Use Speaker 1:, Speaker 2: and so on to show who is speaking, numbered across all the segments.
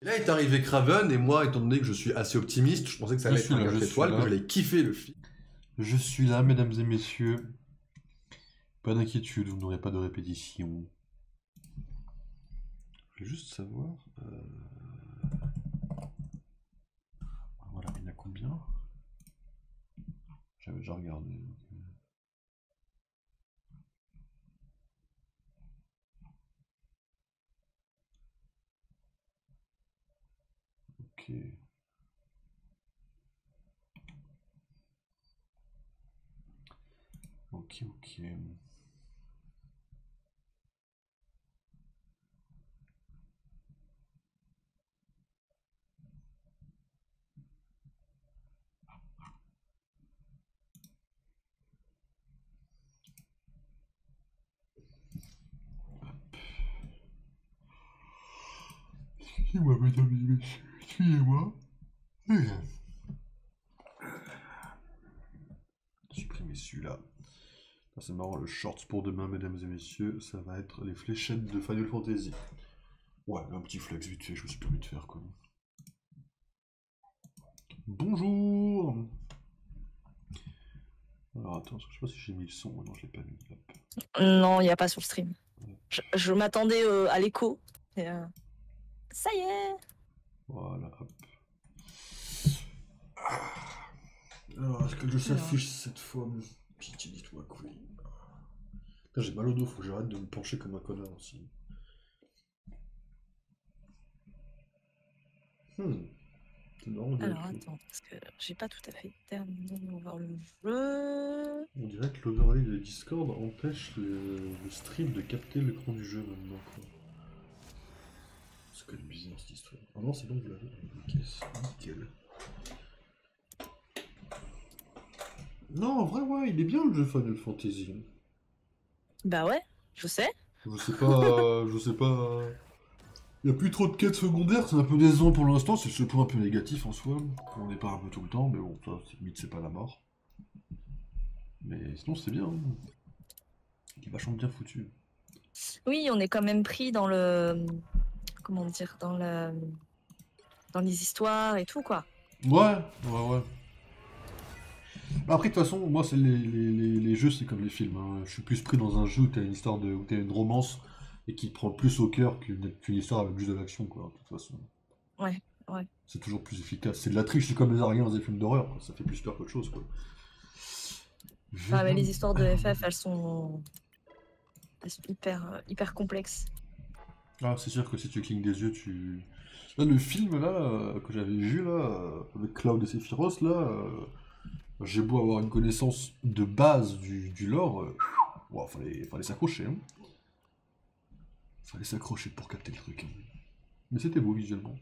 Speaker 1: Et là est arrivé Craven, et moi, étant donné que je suis assez optimiste, je pensais que ça allait être un 4 étoiles, que j'allais kiffer le film.
Speaker 2: Je suis là, mesdames et messieurs. Pas d'inquiétude, vous n'aurez pas de répétition. Je vais juste savoir. Voilà, il y en a combien? J'avais déjà regardé. Ok. Ok, ok. Excusez-moi, mesdames et messieurs, excusez-moi. Supprimer celui-là. C'est marrant, le shorts pour demain, mesdames et messieurs, ça va être les fléchettes de Final Fantasy. Ouais, un petit flex vite fait, je me suis permis de faire quoi. Bonjour. Alors attends, je sais pas si j'ai mis le son, non je l'ai pas mis. Hop.
Speaker 3: Non, il n'y a pas sur le stream. Je m'attendais à l'écho. Et, ça y est.
Speaker 2: Voilà, hop. Alors, est-ce que je s'affiche cette fois? Pitié, dis-toi, Queen. J'ai mal au dos, faut que j'arrête de me pencher comme un connard aussi. C'est marrant,
Speaker 3: Alors attends, parce que j'ai pas tout à fait terminé de voir le jeu.
Speaker 2: On dirait que l'overlay de Discord empêche le stream de capter l'écran du jeu maintenant, quoi. C'est quand même bizarre cette histoire. Ah non, c'est bon, vous l'avez. Nickel. Non, en vrai, ouais, il est bien le jeu Final Fantasy.
Speaker 3: Bah ouais, je sais.
Speaker 2: Je sais pas, je sais pas. Il n'y a plus trop de quêtes secondaires, c'est un peu décevant pour l'instant, c'est le seul point un peu négatif en soi. On n'est pas un peu tout le temps, mais bon, ça, limite, c'est pas la mort. Mais sinon, c'est bien. Il est vachement bien foutu.
Speaker 3: Oui, on est quand même pris dans le. Comment dire, dans les histoires et tout, quoi.
Speaker 2: Ouais. Après, de toute façon, moi, c'est les jeux, c'est comme les films, hein. Je suis plus pris dans un jeu où t'as une histoire où t'as une romance et qui te prend plus au cœur qu'une histoire avec juste de l'action, quoi, de toute façon.
Speaker 3: Ouais.
Speaker 2: C'est toujours plus efficace. C'est de la triche, c'est comme les araignées dans des films d'horreur, quoi. Ça fait plus peur qu'autre chose, quoi.
Speaker 3: Ah, mais les histoires de FF, elles sont hyper complexes.
Speaker 2: Ah, c'est sûr que si tu clignes des yeux, tu... Là, le film, là, que j'avais vu, là, avec Cloud et Sephiroth, là, j'ai beau avoir une connaissance de base du lore, ouah, fallait s'accrocher, hein. Fallait s'accrocher pour capter le truc, hein. Mais c'était beau, visuellement.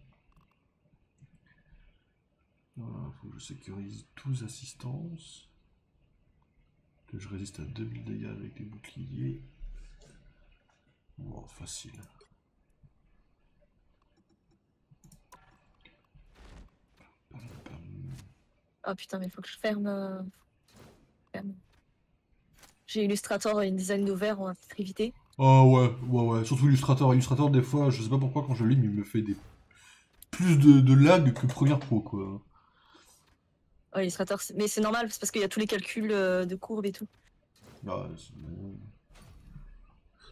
Speaker 2: Voilà, faut que je sécurise 12 assistances. Que je résiste à 2000 dégâts avec des boucliers. Bon, facile.
Speaker 3: Oh putain, mais faut que je ferme. J'ai Illustrator et InDesign ouvert, on va peut-être éviter.
Speaker 2: Oh ouais. Surtout Illustrator. Illustrator, des fois, je sais pas pourquoi, quand je lis, il me fait plus de lag que Premiere Pro, quoi.
Speaker 3: Ouais, Illustrator, mais c'est normal, c'est parce qu'il y a tous les calculs de courbes et tout.
Speaker 2: Ah,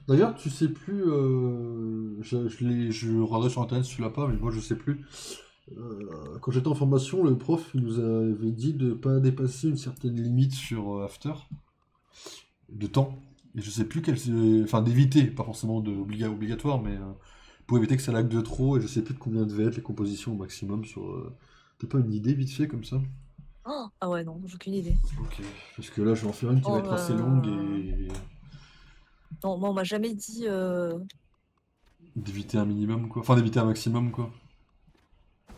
Speaker 2: d'ailleurs, tu sais plus, je regarderai sur internet si tu l'as pas, mais moi je sais plus. Quand j'étais en formation, le prof il nous avait dit de pas dépasser une certaine limite sur After, de temps. Et je sais plus enfin d'éviter, pas forcément obligatoire, mais pour éviter que ça lag de trop, et je sais plus de combien devaient être les compositions au maximum sur... T'as pas une idée vite fait comme ça?
Speaker 3: Oh, ah ouais, non, j'ai aucune idée.
Speaker 2: Ok, parce que là je vais en faire une qui va être assez longue et...
Speaker 3: Non, moi on m'a jamais dit...
Speaker 2: D'éviter un minimum, quoi. Enfin, d'éviter un maximum, quoi.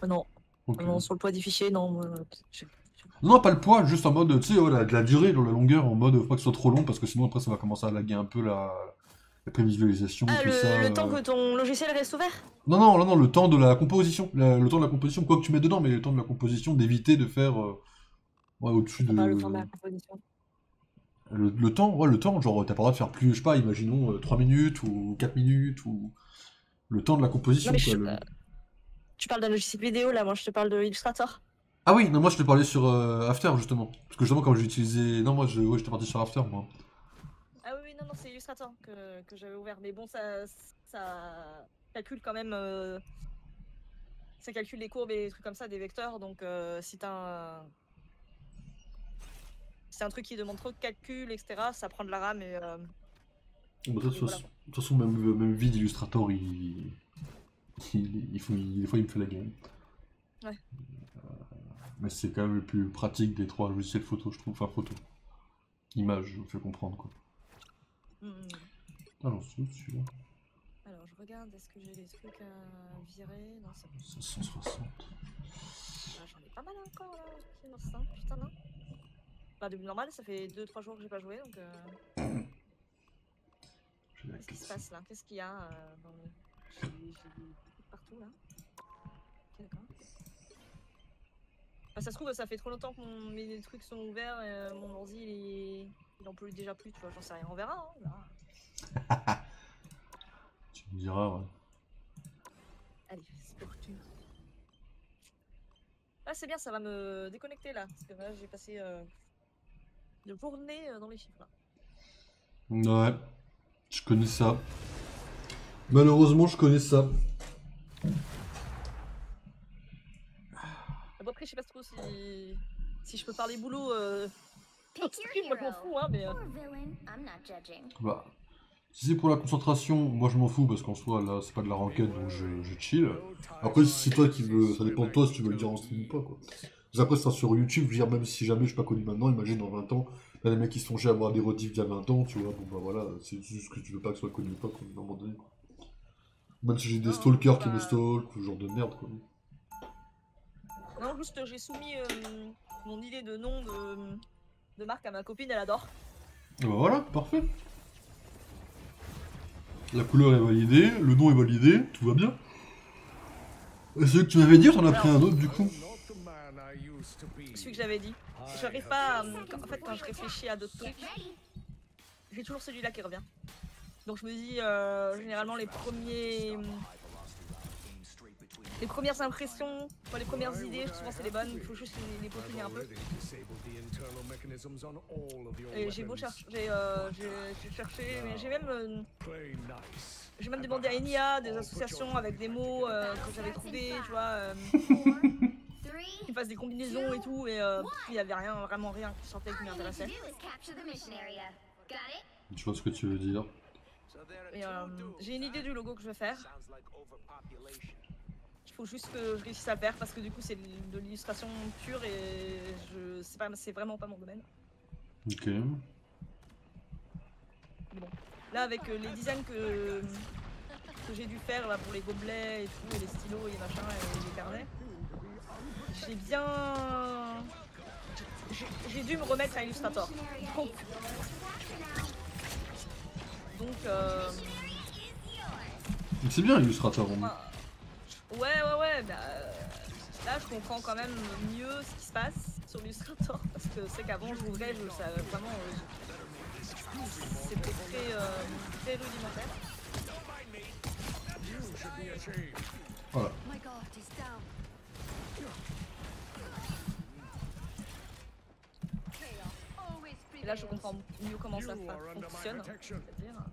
Speaker 3: Non.
Speaker 2: Ok.
Speaker 3: Non, sur le poids des fichiers, non.
Speaker 2: Non, pas le poids, juste en mode, tu sais, ouais, de la durée, dans la longueur, en mode, faut pas que ce soit trop long, parce que sinon après ça va commencer à laguer un peu la prévisualisation,
Speaker 3: Ah,
Speaker 2: tout ça.
Speaker 3: le temps que ton logiciel reste ouvert?
Speaker 2: Non, le temps de la composition. Le temps de la composition, quoi que tu mets dedans, mais le temps de la composition, d'éviter de faire ouais, au-dessus de.
Speaker 3: Pas le temps de la composition.
Speaker 2: Le temps, ouais, le temps, genre, t'as pas le droit de faire plus, je sais pas, imaginons 3 minutes ou 4 minutes, ou le temps de la composition,
Speaker 3: Non, mais
Speaker 2: quoi.
Speaker 3: Tu parles d'un logiciel vidéo là, moi je te parle de Illustrator.
Speaker 2: Ah oui, non, moi je te parlais sur After justement. Parce que justement, quand j'ai utilisé. Non, moi j'étais parti sur After, moi.
Speaker 3: Ah oui, non, c'est Illustrator que j'avais ouvert. Mais bon, ça calcule quand même. Ça calcule les courbes et des trucs comme ça, des vecteurs. Donc si t'as c'est un truc qui demande trop de calcul, etc., ça prend de la RAM et.
Speaker 2: De toute façon, même vide Illustrator, des fois il me fait la gueule.
Speaker 3: Ouais.
Speaker 2: Mais c'est quand même le plus pratique des 3 logiciels photo, je trouve. Enfin, photo. Image, je me fais comprendre, quoi. Ah, j'en suis celui-là.
Speaker 3: Alors, je regarde, est-ce que j'ai des trucs à virer? Non, c'est bon.
Speaker 2: 560.
Speaker 3: Ah, j'en ai pas mal encore, là, qui me restent, hein. Putain, non. Bah, de normal, ça fait 2-3 jours que j'ai pas joué, donc... Qu'est-ce qui se passe, là? Qu'est-ce qu'il y a dans le... J'ai des trucs partout, là. Ok, d'accord. Bah, ça se trouve, ça fait trop longtemps que mes trucs sont ouverts et mon ordi, il en peut déjà plus, tu vois, j'en sais rien. On verra, hein, on verra.
Speaker 2: Tu me diras, ouais.
Speaker 3: Allez, c'est parti. Ah, c'est bien, ça va me déconnecter, là. Parce que là, j'ai passé une journée dans les chiffres, là.
Speaker 2: Ouais, je connais ça. Malheureusement, je connais ça.
Speaker 3: Bon, après, je sais pas trop si je peux parler boulot. Moi, je m'en fous, hein, mais.
Speaker 2: Bah, si c'est pour la concentration, moi je m'en fous parce qu'en soi, là, c'est pas de la ranked donc je chill. Après, si c'est toi qui veux, ça dépend de toi si tu veux le dire en stream ou pas, quoi. Après, c'est sur YouTube, je veux dire, même si jamais je suis pas connu maintenant, imagine dans 20 ans, là, les mecs qui sont songés à avoir des rediffs d'il y a 20 ans, tu vois, bon bah voilà, c'est juste que tu veux pas que ce soit connu ou pas, quoi, à un moment donné, quoi. Même si j'ai des stalkers qui me stalkent, ou ce genre de merde, quoi.
Speaker 3: Non, juste j'ai soumis mon idée de nom de marque à ma copine, elle adore.
Speaker 2: Et bah voilà, parfait. La couleur est validée, le nom est validé, tout va bien. Et celui que tu m'avais dit, t'en as pris un autre du coup?
Speaker 3: Celui que j'avais dit. J'arrive pas à, en fait, quand je réfléchis à d'autres trucs, j'ai toujours celui-là qui revient. Donc je me dis, généralement les premières impressions, enfin, les premières idées, souvent c'est les bonnes, il faut juste les peaufiner un peu. Et j'ai beau chercher, j'ai cherché, mais j'ai même demandé à Enia des associations avec des mots que j'avais trouvés, tu vois, qui fassent des combinaisons et tout, et il n'y avait vraiment rien qui sortait qui m'intéressait.
Speaker 2: Je vois ce que tu veux dire.
Speaker 3: Et j'ai une idée du logo que je vais faire. Il faut juste que je réussisse à le faire parce que du coup c'est de l'illustration pure et c'est vraiment pas mon domaine.
Speaker 2: Ok.
Speaker 3: Bon. Là avec les designs que j'ai dû faire là, pour les gobelets et tout, et les stylos et machin et les carnets, j'ai dû me remettre à Illustrator. Donc
Speaker 2: c'est bien Illustrator.
Speaker 3: Ouais, bah, là je comprends quand même mieux ce qui se passe sur Illustrator parce que c'est qu'avant j'ouvrais, je savais vraiment, c'était très rudimentaire.
Speaker 2: Voilà.
Speaker 3: Et là je comprends mieux comment ça fonctionne, c'est-à-dire.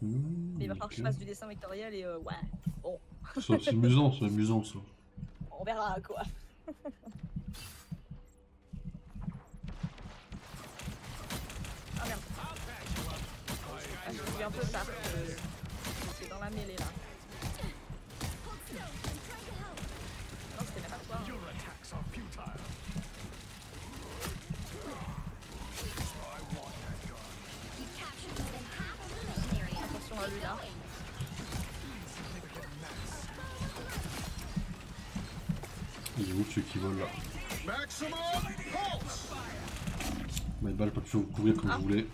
Speaker 3: Mais il va falloir que je fasse du dessin vectoriel et ouais, bon.
Speaker 2: C'est amusant ça.
Speaker 3: On verra quoi. Ah merde. Ah, je suis un peu tard. C'est dans la mêlée là. Non, c'était même pas toi. Attention à lui là.
Speaker 2: Il est où celui qui vole là? Ma balle pas pu vous couvrir comme je voulais.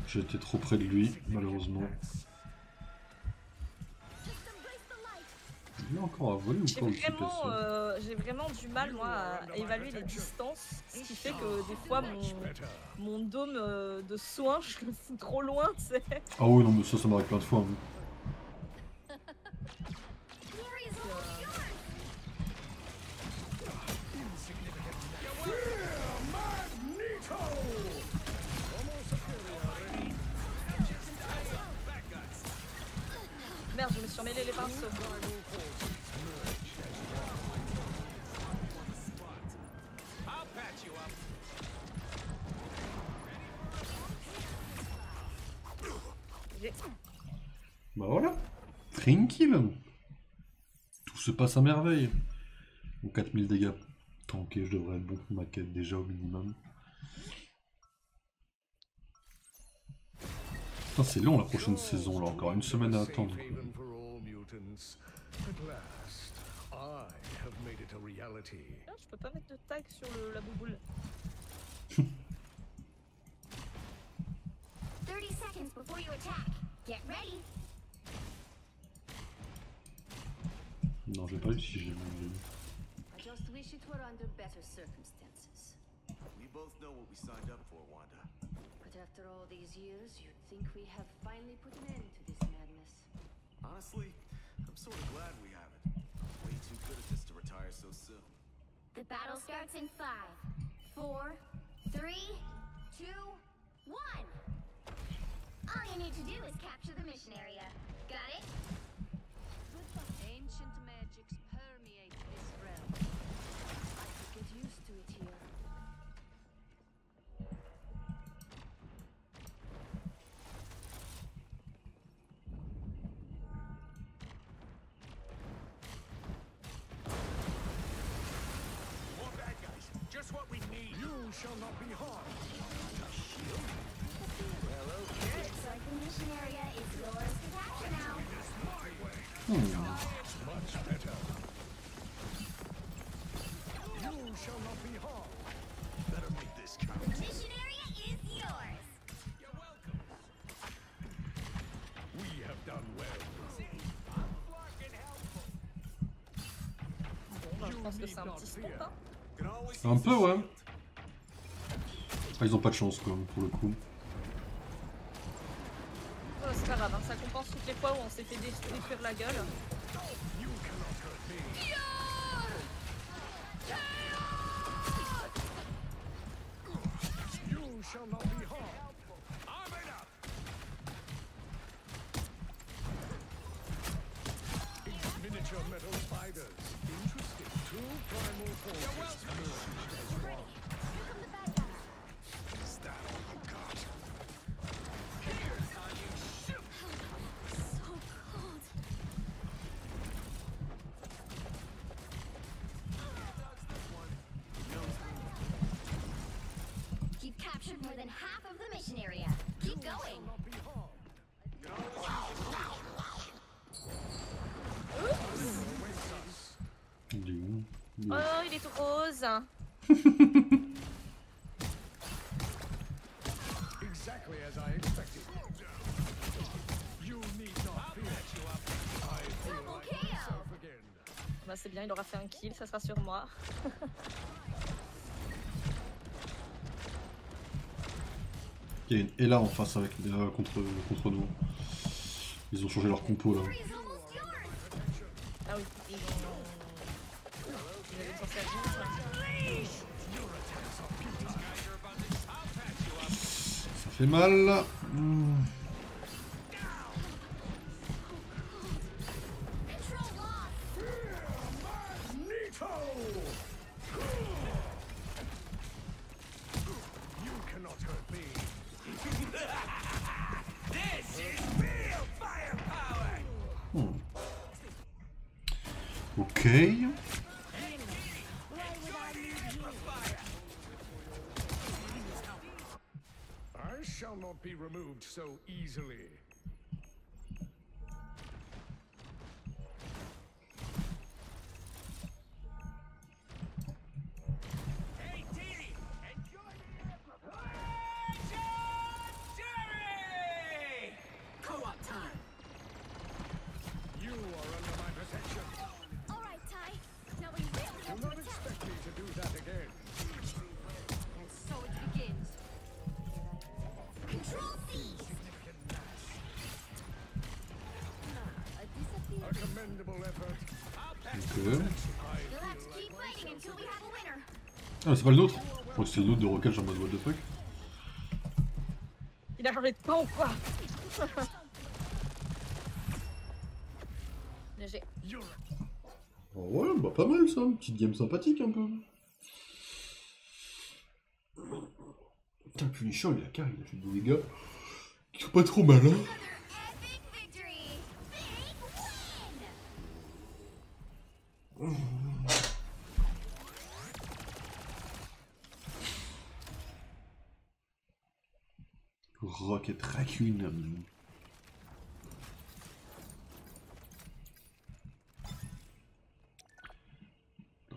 Speaker 2: J'étais trop près de lui, malheureusement. Il est encore à voler ou pas?
Speaker 3: J'ai vraiment du mal moi à évaluer les distances, ce qui fait que des fois mon dôme de soin je le fous trop loin, tu sais.
Speaker 2: Ah oui non mais ça m'arrive plein de fois. Hein.
Speaker 3: merde, je me suis emmêlé les pinceaux.
Speaker 2: Bah voilà, tranquille. Tout se passe à merveille. Bon, 4000 dégâts. Tanké, je devrais être bon pour ma quête déjà au minimum. Putain, c'est long la prochaine saison, là, encore une semaine à attendre.
Speaker 3: Ah, je peux pas mettre de tag sur la bouboule.
Speaker 4: 30 seconds before you attack. Get ready.
Speaker 2: Non, j'ai pas eu si j'ai mon.
Speaker 5: I just wish it were under better circumstances.
Speaker 6: We both know what we signed up for, Wanda.
Speaker 5: But after all these years, you'd think we have finally put an end to this madness.
Speaker 6: Honestly, I'm sort of glad we haven't. Way too good at this to retire so soon.
Speaker 4: The battle starts in 5, 4, 3, 2, 1. All you need to do is capture the mission area. Got it?
Speaker 5: Ancient magics permeate this realm. I could get used to it here.
Speaker 6: More bad guys. Just what we need. You shall not be harmed.
Speaker 4: Looks like the mission area is yours to capture now.
Speaker 6: Much better. You shall not be harmed. Better make this count.
Speaker 4: The mission area is yours.
Speaker 6: You're welcome. We have done well.
Speaker 3: Bon, bah, je pense que c'est un petit spot, hein.
Speaker 2: Un peu, ouais. Ah, ils ont pas de chance, quoi, pour le coup.
Speaker 3: Oh, c'est pas grave, hein, ça compense toutes les fois où on s'est fait détruire la gueule.
Speaker 6: You shall not be harmed. Arm it up. Miniature metal spiders. Interesting. Two primal forces merged as one. Is that all you got?
Speaker 4: So cold. You've captured more than half of the mission area. Keep going.
Speaker 6: Not be harmed.
Speaker 2: Il est où?
Speaker 3: Oh, il est tout rose.
Speaker 6: Exactly as I expected. You need not fear. I feel
Speaker 4: Double
Speaker 6: like
Speaker 4: KO.
Speaker 6: myself again.
Speaker 3: Bah, c'est bien, il aura fait un kill, ça sera sur moi.
Speaker 2: Il y a une Ella en face avec, contre nous. Ils ont changé leur compo là.
Speaker 4: Victory is almost yours.
Speaker 3: Ah oui, ils avaient censé agir.
Speaker 2: Ça fait mal.
Speaker 4: Control lost.
Speaker 6: Nito! You cannot hurt me. This is real firepower!
Speaker 2: Ok.
Speaker 6: I shall not be removed so easily. Hey, Dee! Enjoy the Legendary! Co-op time! You are under my protection.
Speaker 4: All right, Ty. Now we really
Speaker 6: Do
Speaker 4: have to
Speaker 6: not
Speaker 4: attack.
Speaker 6: expect me to do that again.
Speaker 5: And so it begins.
Speaker 4: Control C.
Speaker 5: I disappear.
Speaker 6: A commendable effort.
Speaker 2: Ok.
Speaker 4: You'll have to keep fighting until we have a winner.
Speaker 2: Ah, c'est pas le nôtre? Je crois que c'est le nôtre de Rocket, genre en mode what the fuck.
Speaker 3: Il a changé de temps ou quoi? GG.
Speaker 2: Oh ouais, bah pas mal ça, une petite game sympathique un peu. Putain, le Punisher, il a carré, il a fait des dégâts qui sont pas trop malins.
Speaker 4: Epic victory! Big win!
Speaker 2: Rocket Raccoon.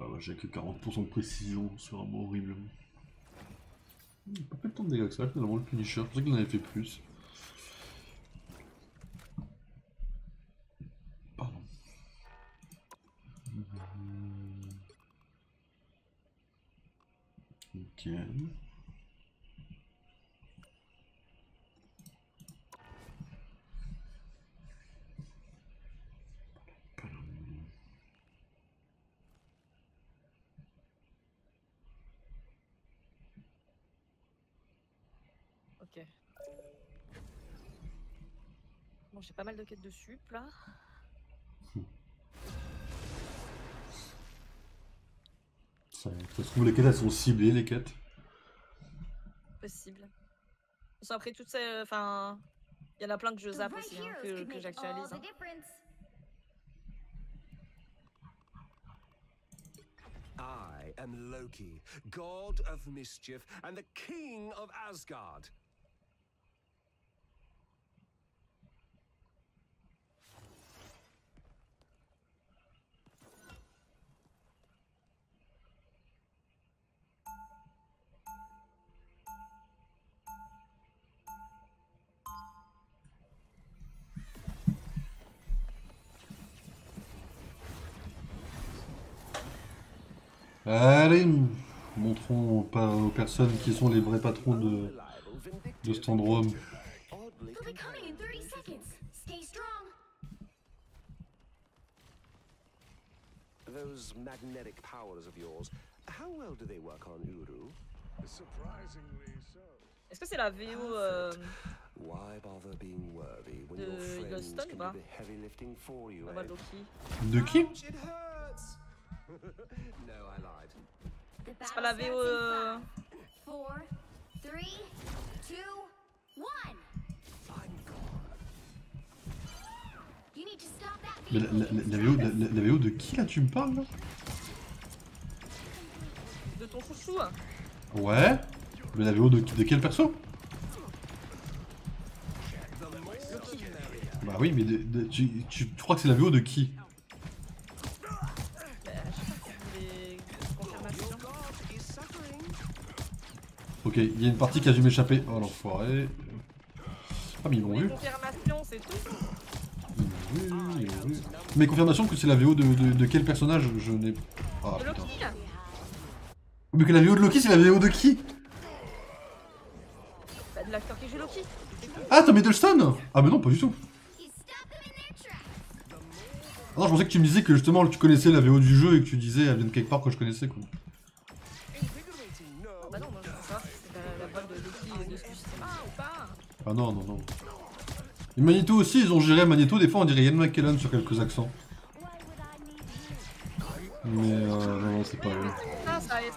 Speaker 2: Ah bah j'ai que 40% de précision sur un mot horrible. Il n'a pas fait tant de dégâts que ça finalement le Punisher, je pensais qu'il en avait fait plus. Pardon. Ok.
Speaker 3: Ok. Bon, j'ai pas mal de quêtes de sup là.
Speaker 2: Ça se trouve les quêtes elles sont ciblées les quêtes.
Speaker 3: Possible. Parce après toutes ces. Enfin. Il y en a plein que je
Speaker 4: The
Speaker 3: zappe
Speaker 4: right
Speaker 3: aussi, hein,
Speaker 4: heroes
Speaker 3: que
Speaker 4: could make all
Speaker 3: j'actualise.
Speaker 4: the
Speaker 3: Hein.
Speaker 4: difference.
Speaker 6: I am Loki, god of mischief and the king of Asgard.
Speaker 2: Allez, montrons aux personnes qui sont les vrais patrons de cet endroit.
Speaker 4: They'll be coming in 30 seconds. Stay strong.
Speaker 6: Those magnetic powers of yours, how well do they work on Uru?
Speaker 1: Surprisingly so.
Speaker 3: Est-ce que c'est la VO
Speaker 6: Why bother being worthy when
Speaker 3: De
Speaker 6: your friends
Speaker 3: Yellowstone,
Speaker 6: can
Speaker 3: bah.
Speaker 6: do the heavy lifting for you,
Speaker 3: en
Speaker 6: eh?
Speaker 3: mode Loki?
Speaker 2: De qui?
Speaker 6: Ouch, it hurts. No, I lied.
Speaker 4: The
Speaker 3: C'est pas la
Speaker 4: battle
Speaker 3: VO
Speaker 4: starts in 5, 4, 3, 2, 1.
Speaker 6: I'm gone.
Speaker 4: You need to stop that
Speaker 2: Mais la VO de qui là tu me parles là?
Speaker 3: De ton chouchou?
Speaker 2: Ouais. Mais la VO de quel perso?
Speaker 3: Loki.
Speaker 2: Bah oui, mais tu crois que c'est la VO de qui?
Speaker 3: Bah, je sais pas si des confirmations.
Speaker 6: God is suffering.
Speaker 2: Ok, il y a une partie qui a dû m'échapper. Oh l'enfoiré. Ah mais ils m'ont
Speaker 3: Oui,
Speaker 2: vu.
Speaker 3: confirmation, c'est tout.
Speaker 2: Ils m'ont vu. Mais confirmation que c'est la VO de quel personnage? Je n'ai... Ah
Speaker 3: De
Speaker 2: putain.
Speaker 3: Loki?
Speaker 2: Mais que la VO de Loki c'est la VO de qui?
Speaker 3: Bah, de l'acteur qui joue Loki.
Speaker 2: Ah Tom Hiddleston? Ah mais non pas du tout.
Speaker 4: You stop them in their tracks.
Speaker 2: Ah non je pensais que tu me disais que justement tu connaissais la VO du jeu et que tu disais elle vient de quelque part que je connaissais quoi.
Speaker 6: Invigorating, no.
Speaker 3: Bah non, moi je veux savoir si c'est la voix de Loki de ce cinéma ou pas.
Speaker 2: Ah non non non. Et Magneto aussi ils ont géré Magneto, des fois on dirait Ian McKellen sur quelques accents. Mais non non c'est pas vrai.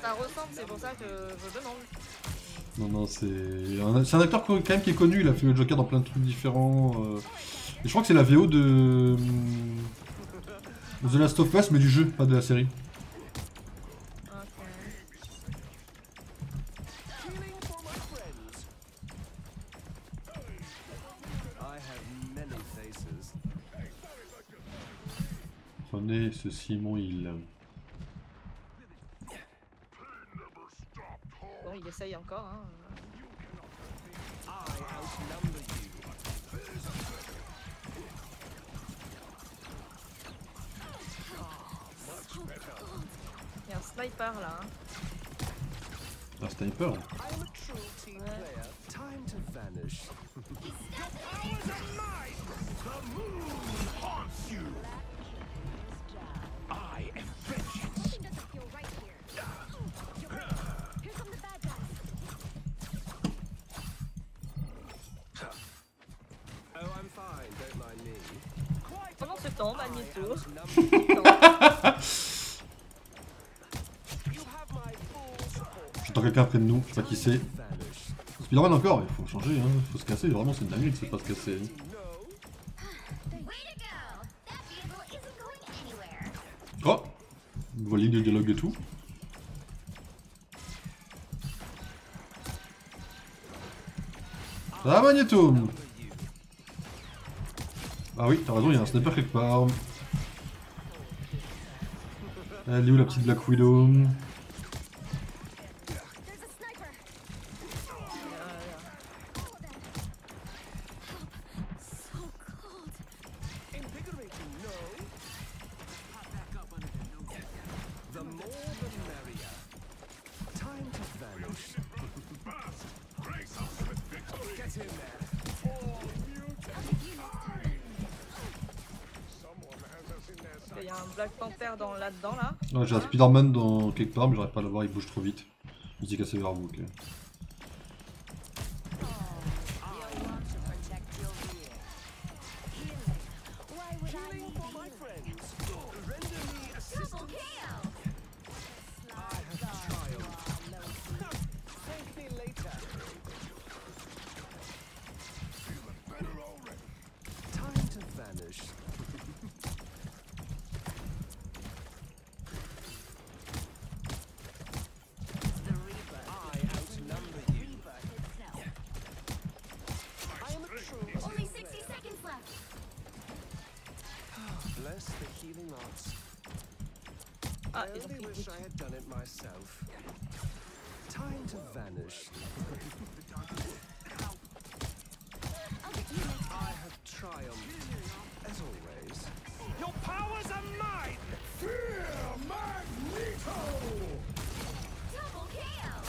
Speaker 3: Ça ressemble, c'est pour ça que je demande.
Speaker 2: Non, non, c'est un acteur quand même qui est connu, il a fait le Joker dans plein de trucs différents. Et je crois que c'est la VO de The Last of Us, mais du jeu, pas de la série.
Speaker 3: Ok.
Speaker 6: Feeling for my friends. I have many faces.
Speaker 2: Prenez ceci, mon île.
Speaker 3: Bon, il essaye encore. Hein.
Speaker 6: I outnumber you.
Speaker 3: Il y a un sniper là. Hein.
Speaker 2: Un sniper.
Speaker 6: I am a true team player. Time to vanish.
Speaker 4: Something doesn't feel right here. Here come the bad guys.
Speaker 6: Oh, I'm fine. Don't mind me.
Speaker 3: Pendant ce temps, Magneto.
Speaker 2: J'entends quelqu'un près de nous, je sais pas qui c'est. Spider-Man encore, il faut changer, hein. Faut se casser, vraiment c'est une dinguerie que c'est pas se casser. Oh, nouvelle ligne de dialogue et tout. Ah Magneto. Ah oui, t'as raison, il y a un sniper quelque part. Elle est où la petite Black Widow?
Speaker 3: Il y a un Black Panther là-dedans là.
Speaker 2: Ouais, j'ai un Spider-Man dans quelque part, mais j'arrive pas à le voir, il bouge trop vite. Il s'est cassé vers vous, ok.
Speaker 3: Ah,
Speaker 6: I only wish I had done it myself. Time to vanish. I have triumphed, as always. Your powers are mine! Fear Magneto!
Speaker 4: Double kill!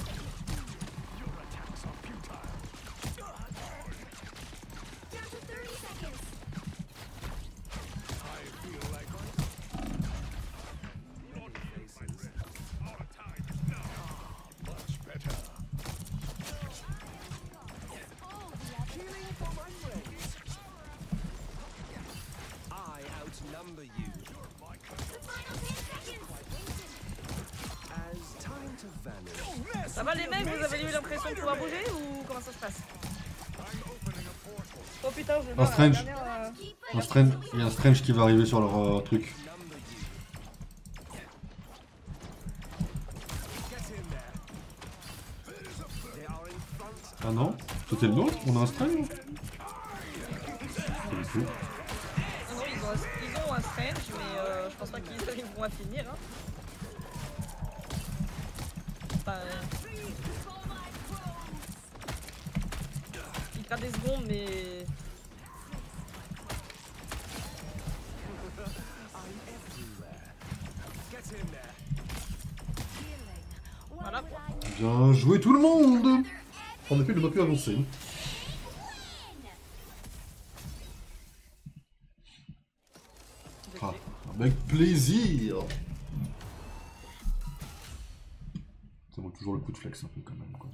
Speaker 6: Your attacks are futile.
Speaker 4: Down to 30 seconds.
Speaker 6: I feel like our time is now. Much better. Healing for my friends. I outnumber you.
Speaker 4: The final 10 seconds.
Speaker 6: As time to vanish.
Speaker 3: Ça va les mecs, vous avez eu l'impression de pouvoir bouger ou comment ça se passe? Oh putain, je vais voir la
Speaker 2: Strange.
Speaker 3: dernière...
Speaker 2: Il y a un Strange qui va arriver sur leur truc. Ah non? C'était le nôtre? On a un Strange?
Speaker 3: Non, ils ont un Strange, mais je pense pas qu'ils arriveront à finir. Hein. Enfin, il perd des secondes, mais... Voilà.
Speaker 2: Bien joué tout le monde! En effet, il n'a pas pu avancer. Ah, avec plaisir! Ça vaut toujours le coup de flex un peu quand même, quoi.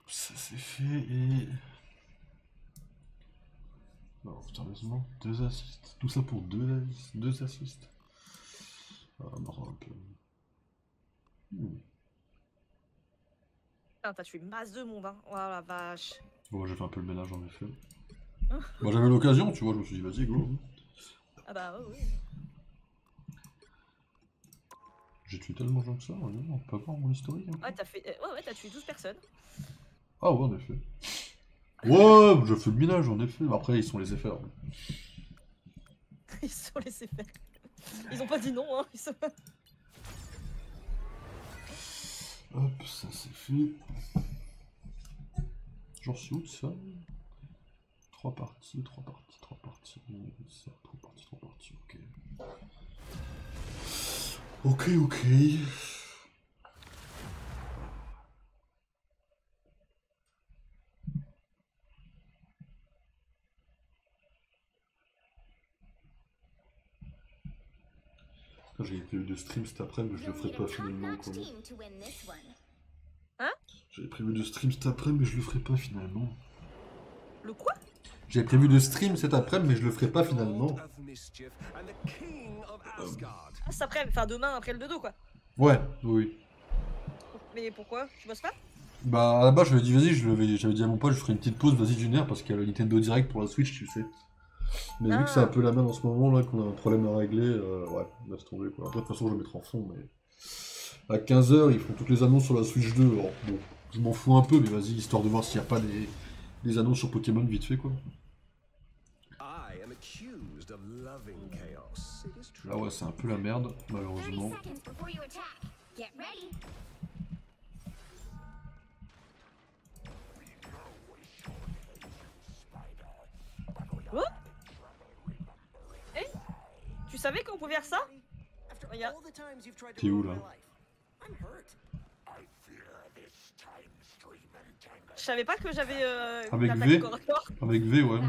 Speaker 2: Ça c'est fait et... Non, sérieusement, 2 assists. Tout ça pour 2 assists. Ah, non, un peu...
Speaker 3: Putain, t'as tué masse de monde, hein. Oh la vache.
Speaker 2: Bon, j'ai fait un peu le ménage en effet. Moi j'avais l'occasion, tu vois, je me suis dit vas-y, go.
Speaker 3: Ah bah oui.
Speaker 2: J'ai tué tellement de gens que ça, on peut pas voir mon historique. Hein.
Speaker 3: Ouais, t'as tué 12 personnes.
Speaker 2: Ah ouais, en effet. Ouais, je fais le ménage en effet. Après, ils sont laissés faire.
Speaker 3: Ils se sont laissés faire. Ils ont pas dit non, hein. Ils sont...
Speaker 2: Hop, ça c'est fait. J'en suis où de ça? 3 parties, 3 parties, 3 parties, ça, 3 parties, 3 parties, ok. Ok, ok. J'ai prévu de stream cet après, mais je le ferai pas finalement.
Speaker 3: Hein?
Speaker 2: J'avais prévu de stream cet après, mais je le ferai pas finalement.
Speaker 3: Le quoi?
Speaker 2: J'avais prévu de stream cet après, mais je le ferai pas finalement.
Speaker 3: Ah, cet après, enfin demain après le dodo quoi.
Speaker 2: Ouais, oui.
Speaker 3: Mais pourquoi? Tu bosses pas?
Speaker 2: Bah à la base, je lui ai dit, vas-y, j'avais dit à mon pote, je ferai une petite pause, vas-y, d'une heure, parce qu'il y a le Nintendo Direct pour la Switch, tu sais. Mais vu que c'est un peu la même en ce moment, là, qu'on a un problème à régler, ouais, laisse tomber quoi. Après, de toute façon, je vais mettre en fond, mais. À 15h, ils font toutes les annonces sur la Switch 2, alors bon, je m'en fous un peu, mais vas-y, histoire de voir s'il n'y a pas des annonces sur Pokémon vite fait quoi. Là ouais, c'est un peu la merde, malheureusement.
Speaker 3: Quoi? Eh? Tu savais qu'on pouvait faire ça? Regarde.
Speaker 2: T'es où là?
Speaker 3: Je savais pas que j'avais
Speaker 2: avec V? Avec V, ouais.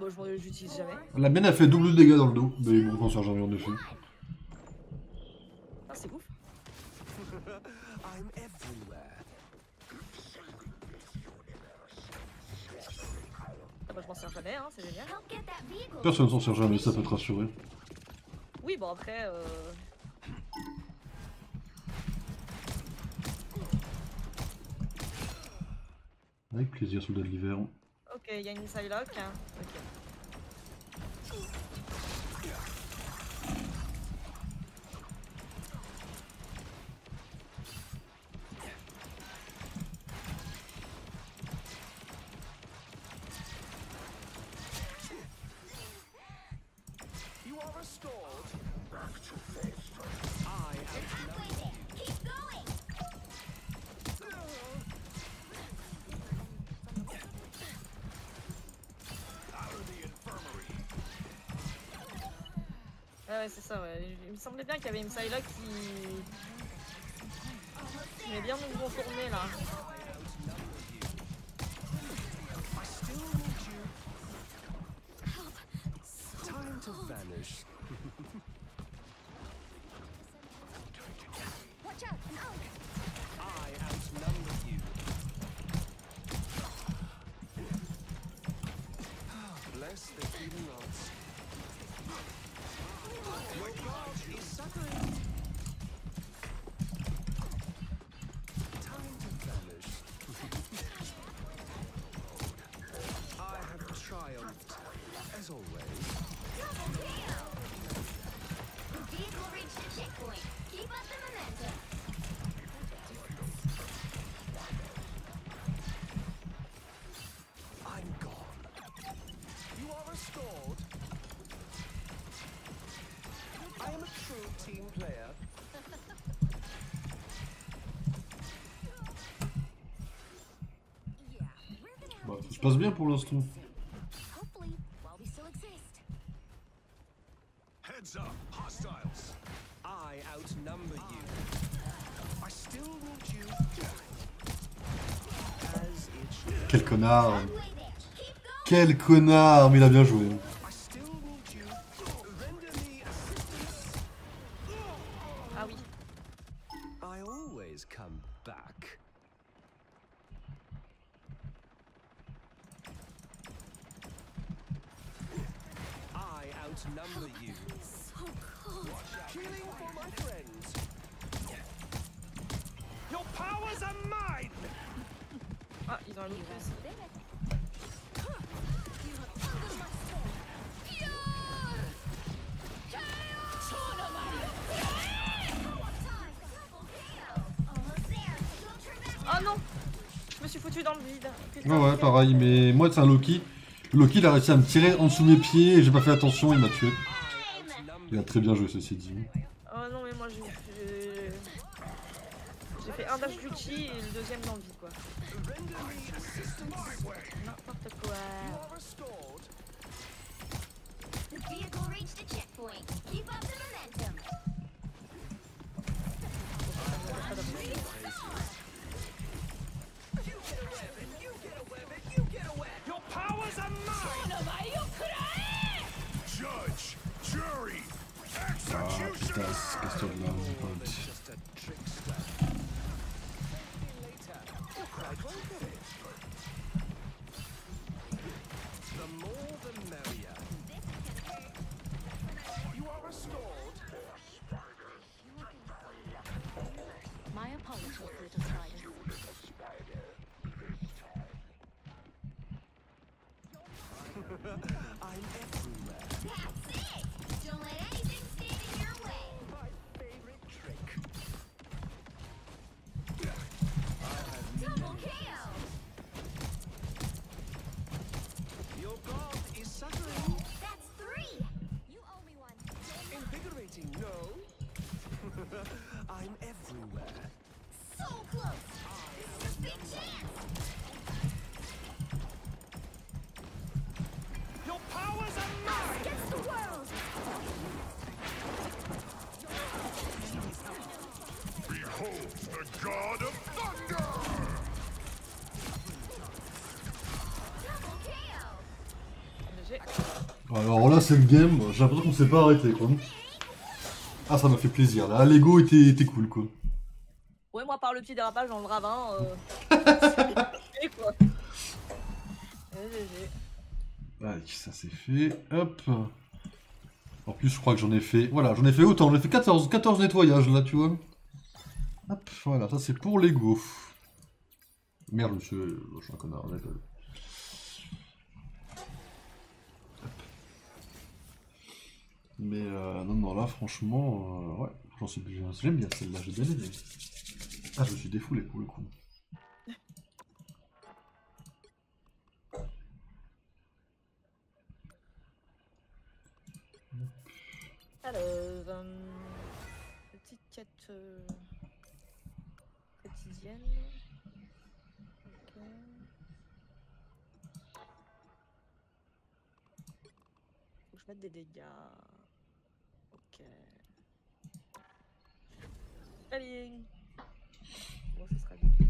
Speaker 3: Bon, j'utilise jamais.
Speaker 2: La mienne a fait double dégâts dans le dos, mais bon, on s'en sert jamais en effet.
Speaker 3: Ah, c'est ouf. Ah bah, je m'en sers jamais, hein, c'est génial.
Speaker 2: Personne s'en sert jamais, ça peut te rassurer.
Speaker 3: Oui, bon après...
Speaker 2: Avec plaisir, soldat de l'hiver.
Speaker 3: Ok, il y a une Psylocke. Hein. Ok. Ouais, c'est ça, ouais. Il me semblait bien qu'il y avait une Psylocke qui est bien nous contourner là.
Speaker 2: Bah, tout se passe bien pour l'instant. Quel connard! Quel connard! Mais il a bien joué.
Speaker 3: Ah oui. Ah, ils ont un loup aussi. Oh non! Je me suis foutu dans le vide. Putain,
Speaker 2: Ouais, pareil, mais moi c'est un Loki. Loki il a réussi à me tirer en dessous de mes pieds et j'ai pas fait attention, il m'a tué. Il a très bien joué ceci dit.
Speaker 3: Oh non, mais moi j'ai fait un dash d'ulti et le deuxième dans le vide quoi. N'importe quoi.
Speaker 2: Estas, casse-toi de là, mon pote.
Speaker 6: Just a trickster. Later, you'll quite welcome it. The more the merrier. You are restored.
Speaker 5: My apologies, little spider.
Speaker 6: I'm everywhere.
Speaker 4: That's it! Don't let anything stand in your way.
Speaker 6: My favorite trick.
Speaker 4: Double KO!
Speaker 6: Your god is suffering.
Speaker 4: That's 3! You owe me one.
Speaker 6: Invigorating, no? I'm everywhere.
Speaker 4: So close! This is your big chance!
Speaker 6: Your powers are mine!
Speaker 4: Against the world!
Speaker 7: Behold the god of thunder!
Speaker 4: Double KO!
Speaker 3: GG.
Speaker 2: Alors là, c'est le game, j'ai l'impression qu'on s'est pas arrêté quoi. Ah, ça m'a fait plaisir là, Lego était cool quoi.
Speaker 3: Ouais, moi, par le petit dérapage dans le ravin, et quoi. GG.
Speaker 2: Allez, ça c'est fait, hop. En plus, je crois que j'en ai fait, voilà, j'en ai fait autant, j'en ai fait 14 nettoyages là, tu vois. Hop, voilà, ça c'est pour Lego. Merde, monsieur, je suis un connard, d'accord. Mais non, là, franchement, ouais, j'aime bien celle-là, j'ai bien aimé. Ah, je me suis défoulé pour le coup.
Speaker 3: Alors, petite quête quotidienne. Ok. Faut que je mette des dégâts. Ok. Allez. Bon, ce sera vite fait.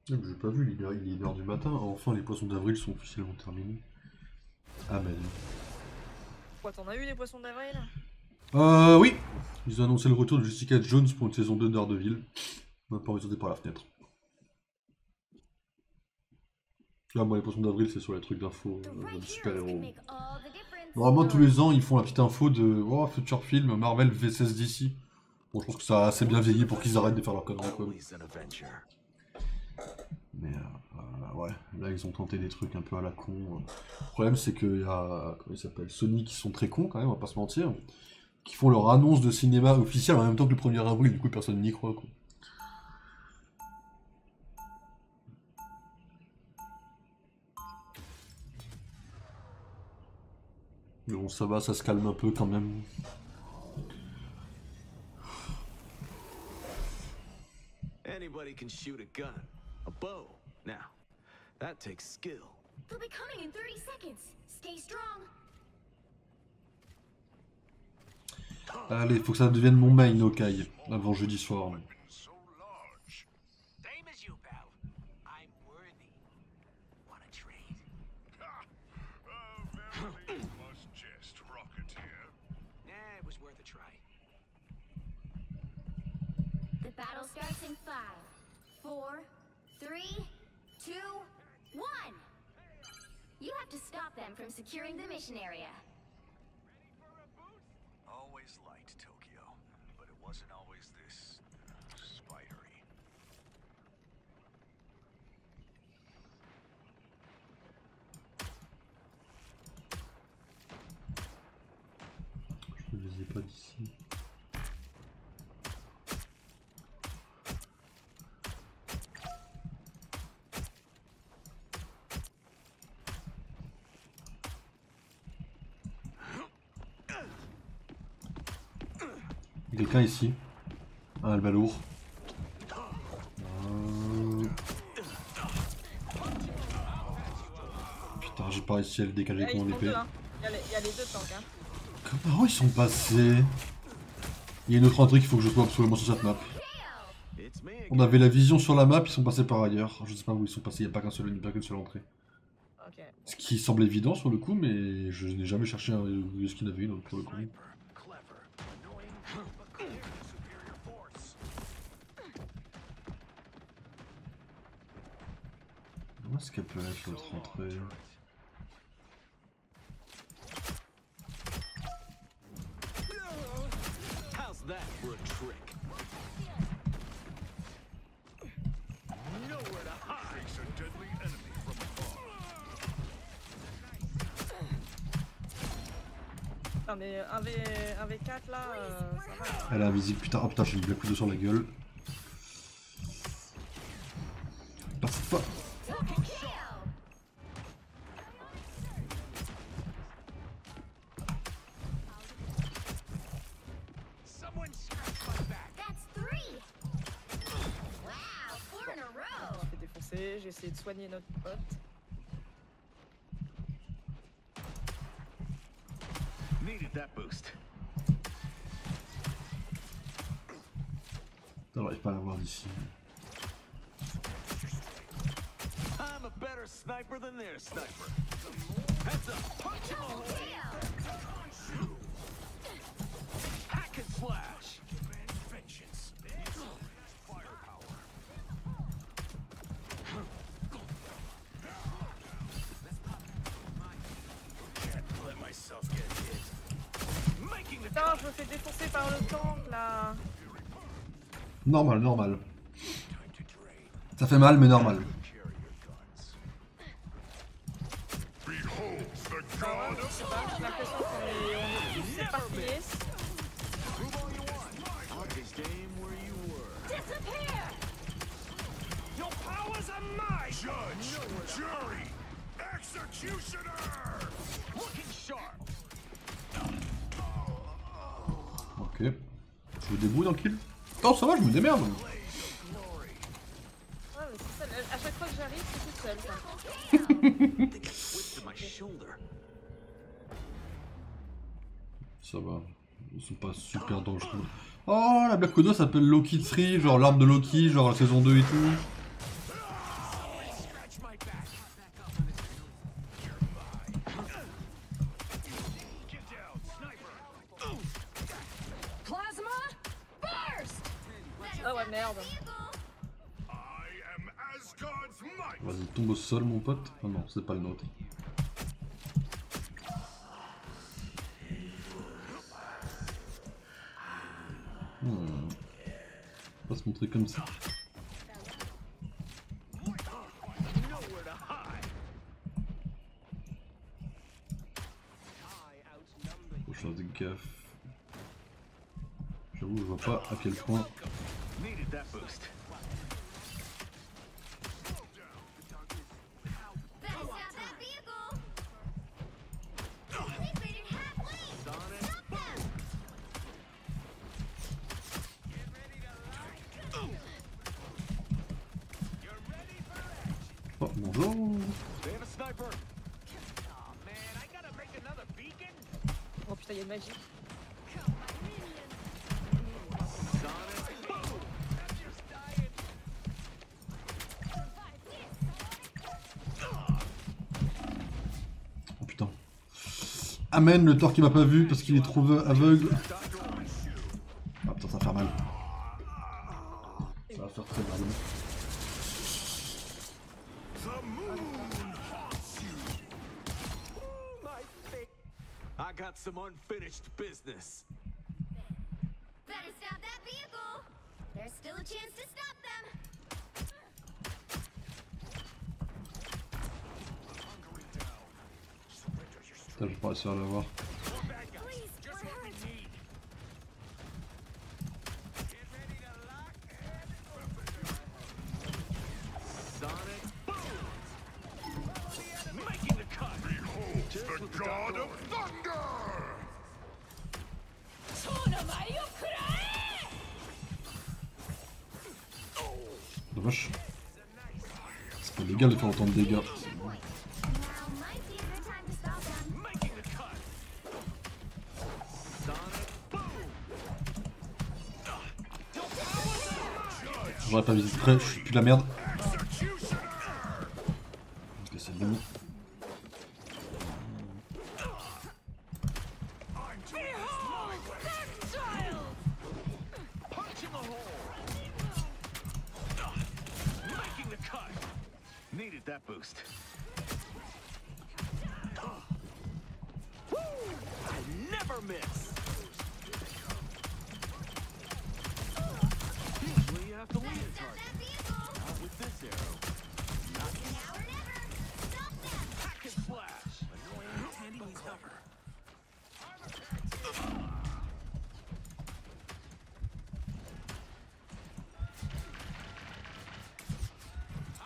Speaker 2: J'ai pas vu, il est 1h du matin, enfin les poissons d'avril sont officiellement terminés. Amen.
Speaker 3: Quoi, t'en as eu des poissons d'avril?
Speaker 2: Oui. Ils ont annoncé le retour de Jessica Jones pour une saison 2 d'Daredevil. On va pas sauter par la fenêtre. Là, moi, les poissons d'avril, c'est sur les trucs d'infos de super-héros. Normalement, tous les ans, ils font la petite info de futur film Marvel vs DC. Bon, je pense que ça a assez bien vieilli pour qu'ils arrêtent de faire leur conneries, quoi.
Speaker 6: Always an adventure.
Speaker 2: Mais ouais, là, ils ont tenté des trucs un peu à la con. Le problème, c'est qu'il y a, comment il s'appelle, Sony qui sont très cons, quand même, on va pas se mentir, qui font leur annonce de cinéma officielle en même temps que le 1er avril, du coup, personne n'y croit, quoi. Mais bon, ça va, ça se calme un peu quand même.
Speaker 6: Anybody can shoot a gun, a bow. Now, that takes skill.
Speaker 4: They'll be coming in 30 seconds. Stay strong.
Speaker 2: Allez, faut que ça devienne mon main, Okai, avant jeudi soir.
Speaker 7: So large.
Speaker 6: Same as you, pal. I'm worthy. Wanna trade?
Speaker 7: Verily you must jest, Rocketeer.
Speaker 6: Nah, it was worth a try.
Speaker 4: The battle starts in 5, 4, 3, 2, 1. You have to stop them from securing the mission area.
Speaker 7: Always liked Tokyo, but it wasn't always this spidery.
Speaker 2: Je ne les ai pas d'ici. Quelqu'un ici. Un albalourd. Putain, j'ai pas réussi à le décaler avec mon épée.
Speaker 3: Il y a les deux tanks, hein.
Speaker 2: Comment ils sont passés? Il y a une autre entrée qu'il faut que je trouve absolument sur cette map.
Speaker 6: It's me
Speaker 2: On avait la vision sur la map, ils sont passés par ailleurs. Je sais pas où ils sont passés, il n'y a pas qu'une seule entrée.
Speaker 3: Ok.
Speaker 2: Ce qui semble évident sur le coup, mais je n'ai jamais cherché ce qu'il y en avait une pour le coup.
Speaker 7: Clever, annoying, but clearly superior force.
Speaker 2: Où est-ce qu'elle peut être l'autre entrée?
Speaker 6: How's that for a trick? Nowhere to hide.
Speaker 7: Face a deadly enemy from afar.
Speaker 3: Non mais un V4 là, ça va.
Speaker 2: Elle est invisible, putain, oh putain, j'ai mis le coup de sur la gueule. Passe pas.
Speaker 6: Someone scratch my back.
Speaker 4: That's 3. Wow, 4 in a row.
Speaker 3: On s'est fait défoncer, j'ai essayé de soigner notre pote.
Speaker 6: Needed that boost.
Speaker 2: J'arrive pas à la voir d'ici.
Speaker 6: I'm a better sniper than their sniper. Heads up, punch him all. Hack and slash. Demand vengeance. Firepower. Can't let myself get hit. Making the
Speaker 3: Putain, je me fais défoncer par le tank là.
Speaker 2: Normal, normal.
Speaker 7: Time to drain.
Speaker 2: Ça fait mal, mais normal.
Speaker 7: Carry your guns. Behold the god of
Speaker 3: Je sais pas, j'ai l'impression qu'on est tous éparpillés.
Speaker 6: Prove all you want. I'll just aim where you were.
Speaker 4: Disappear.
Speaker 6: Your powers are mine.
Speaker 7: judge, jury, executioner.
Speaker 6: Looking sharp.
Speaker 2: Ok. Je me débrouille dans le kill. Oh, ça va, je me démerde.
Speaker 3: Ouais, mais c'est ça, à chaque fois que j'arrive, c'est toute seule. quoi.
Speaker 6: Twisted my shoulder.
Speaker 2: Ça va. Ils sont pas super dangereux. Oh, la Black Widow s'appelle Loki 3, genre l'arme de Loki, genre la saison 2 et tout.
Speaker 6: Scratch my back.
Speaker 7: Get down, sniper.
Speaker 4: Plasma burst.
Speaker 3: Ah ouais, merde.
Speaker 7: I am Asgard's might.
Speaker 2: Vas-y, tombe au sol, mon pote. Ah non, c'est pas le nôtre. On va se montrer comme ça.
Speaker 6: Nowhere to hide.
Speaker 2: Faut faire des gaffes. J'avoue, je vois pas à quel point.
Speaker 6: Needed that boost.
Speaker 4: Better stop that vehicle. We've made it halfway. Stop them.
Speaker 2: Oh, bonjour.
Speaker 6: They have a sniper. Oh man, I gotta make another beacon.
Speaker 3: Oh putain, il y a une magie.
Speaker 6: Sonic. Boom. I'm just dying.
Speaker 2: Oh putain. Amen, le Thor qui m'a pas vu parce qu'il est trop aveugle. Ah putain, ça va faire mal. Ça va faire très mal.
Speaker 7: The moon haunts you.
Speaker 6: My face. I got some unfinished business.
Speaker 4: Better stop that vehicle. There's still a chance to stop them.
Speaker 7: Hungering down. Surrender your strength.
Speaker 2: Putain, je vais pas réussir à l'avoir.
Speaker 6: Bad guys.
Speaker 4: Please,
Speaker 6: Just
Speaker 4: we're
Speaker 6: what we
Speaker 4: hurt.
Speaker 6: need. Get ready to lock and Sonic. Boom. Making the cut.
Speaker 7: Behold
Speaker 6: Just
Speaker 7: the
Speaker 6: what the
Speaker 7: god
Speaker 6: doctor
Speaker 7: of thunder.
Speaker 2: Dommage. C'est pas légal de faire autant de dégâts.
Speaker 4: Now might be a good time to stop them.
Speaker 6: Making the cut. Sonic. Boom.
Speaker 2: J'aurais pas visé de près, je suis plus de la merde. Ok, c'est bon.
Speaker 7: Needed that boost. I never miss. Usually you have to lead a target. Not with this arrow.
Speaker 4: Now or never. Stop them.
Speaker 7: Hack and slash. Annoying, handy cover.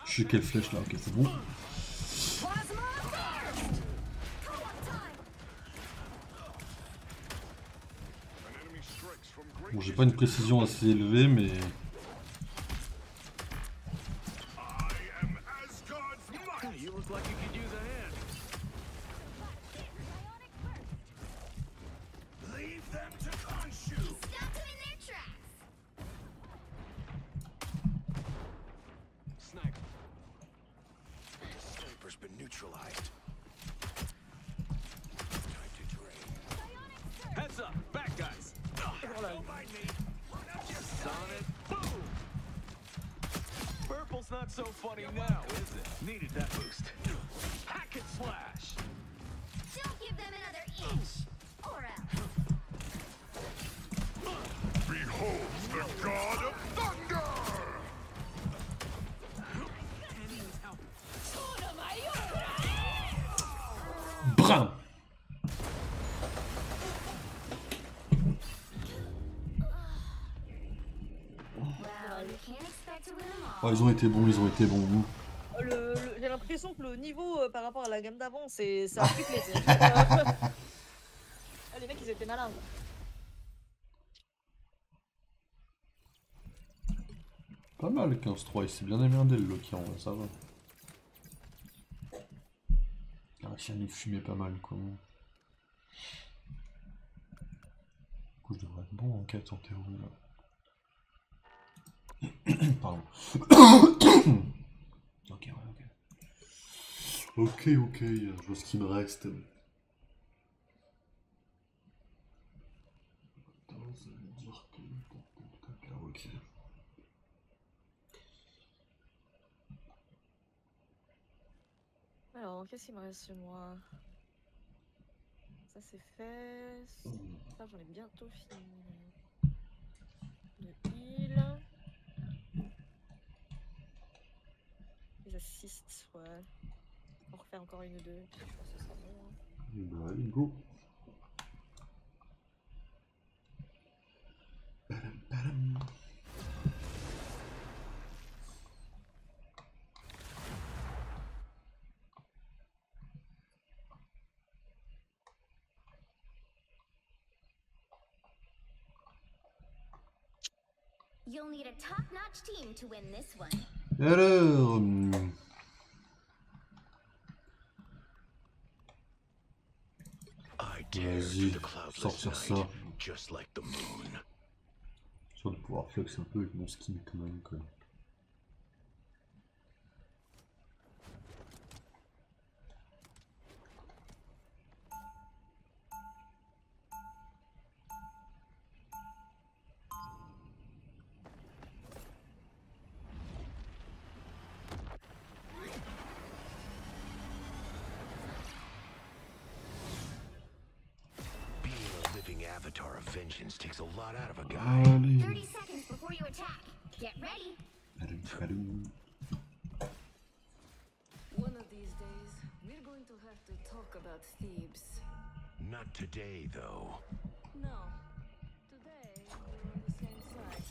Speaker 2: Je sais quelle flèche là, ok c'est bon. Bon, j'ai pas une précision assez élevée, mais...
Speaker 7: You look like you could use a hand. Leave them to Khonshu.
Speaker 4: Stop them in their tracks.
Speaker 7: Sniper. Sniper's been neutralized. Time to drain. Heads up, back guys. Don't mind me. Sonic boom. Purple's not so funny now, is it? Needed that boost. Hack and slash.
Speaker 4: Don't give them another inch. Or else.
Speaker 7: Behold the god of thunder.
Speaker 2: Brin.
Speaker 4: Well, you can't expect to win them all.
Speaker 2: Oh, ils ont été bons, ils ont été bons.
Speaker 3: J'ai l'impression que le niveau par rapport à la gamme d'avant, c'est un triplé. Les mecs, ils étaient malins.
Speaker 2: Pas mal 15-3, il s'est bien émerdé le Loki en vrai, ça va. Il a réussi à nous fumer pas mal quoi. Du coup je devrais être bon en quête en théorie là. Pardon. Ok, ouais, ok. Ok, je vois ce qui me reste. Attends, ça veut dire que... Ok.
Speaker 3: Alors, qu'est-ce qu'il me reste chez moi? Ça c'est fait. Ça j'en ai bientôt fini. De heal. Les assists, ouais. On refait encore une ou deux. Je pense que ce sera bon.
Speaker 2: Bah allez, go.
Speaker 4: You'll need a top-notch team to win this one.
Speaker 2: Alors... Vas-y, sortir ça. Sur de pouvoir flex un peu avec mon skin quand même quoi.
Speaker 7: Avatar of Vengeance takes a lot out of a guy.
Speaker 2: Allez.
Speaker 4: 30 seconds before you attack. Get ready.
Speaker 5: One of these days, we're going to have to talk about Thebes.
Speaker 7: Not today, though.
Speaker 5: No. Today, we're on the same side.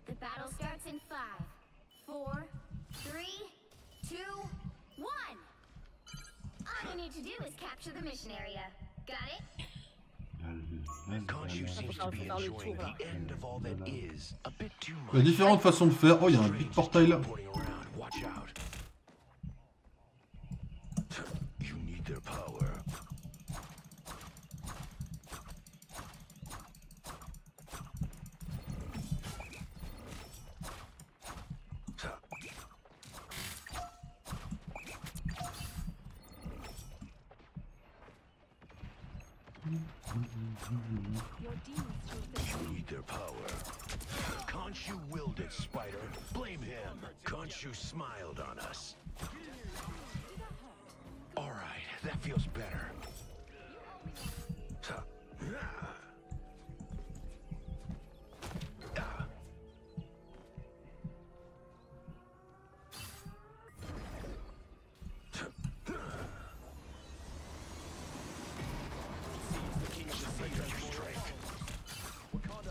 Speaker 4: The battle starts in 5, 4, 3, 2, 1. All you need to do is capture the mission area. Got it?
Speaker 7: Khonshu seems to be enjoying the end of all that is a bit too much.
Speaker 2: Il y a différentes façons de faire. Oh, il y a un big portail là.
Speaker 7: Watch out. You need their power.
Speaker 6: You need their power. Khonshu willed it, Spider. Blame him. Khonshu smiled on us. All right, that feels better.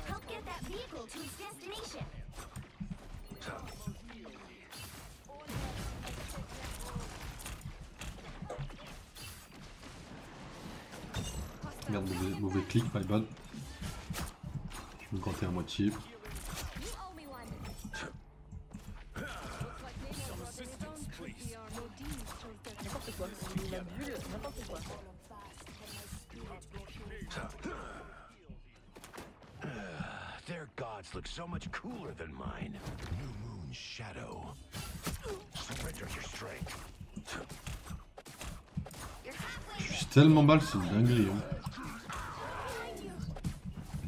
Speaker 4: Help get that vehicle to its destination.
Speaker 2: Merde, mauvais clic, my bad. Je me comptais à moitié.
Speaker 4: You owe me one.
Speaker 3: N'importe quoi. La bulle, n'importe quoi.
Speaker 6: Their gods look so much cooler than mine. New Moon Shadow. Surrender your strength.
Speaker 4: You're halfway
Speaker 2: Je suis tellement mal, c'est une dinguerie. Hein.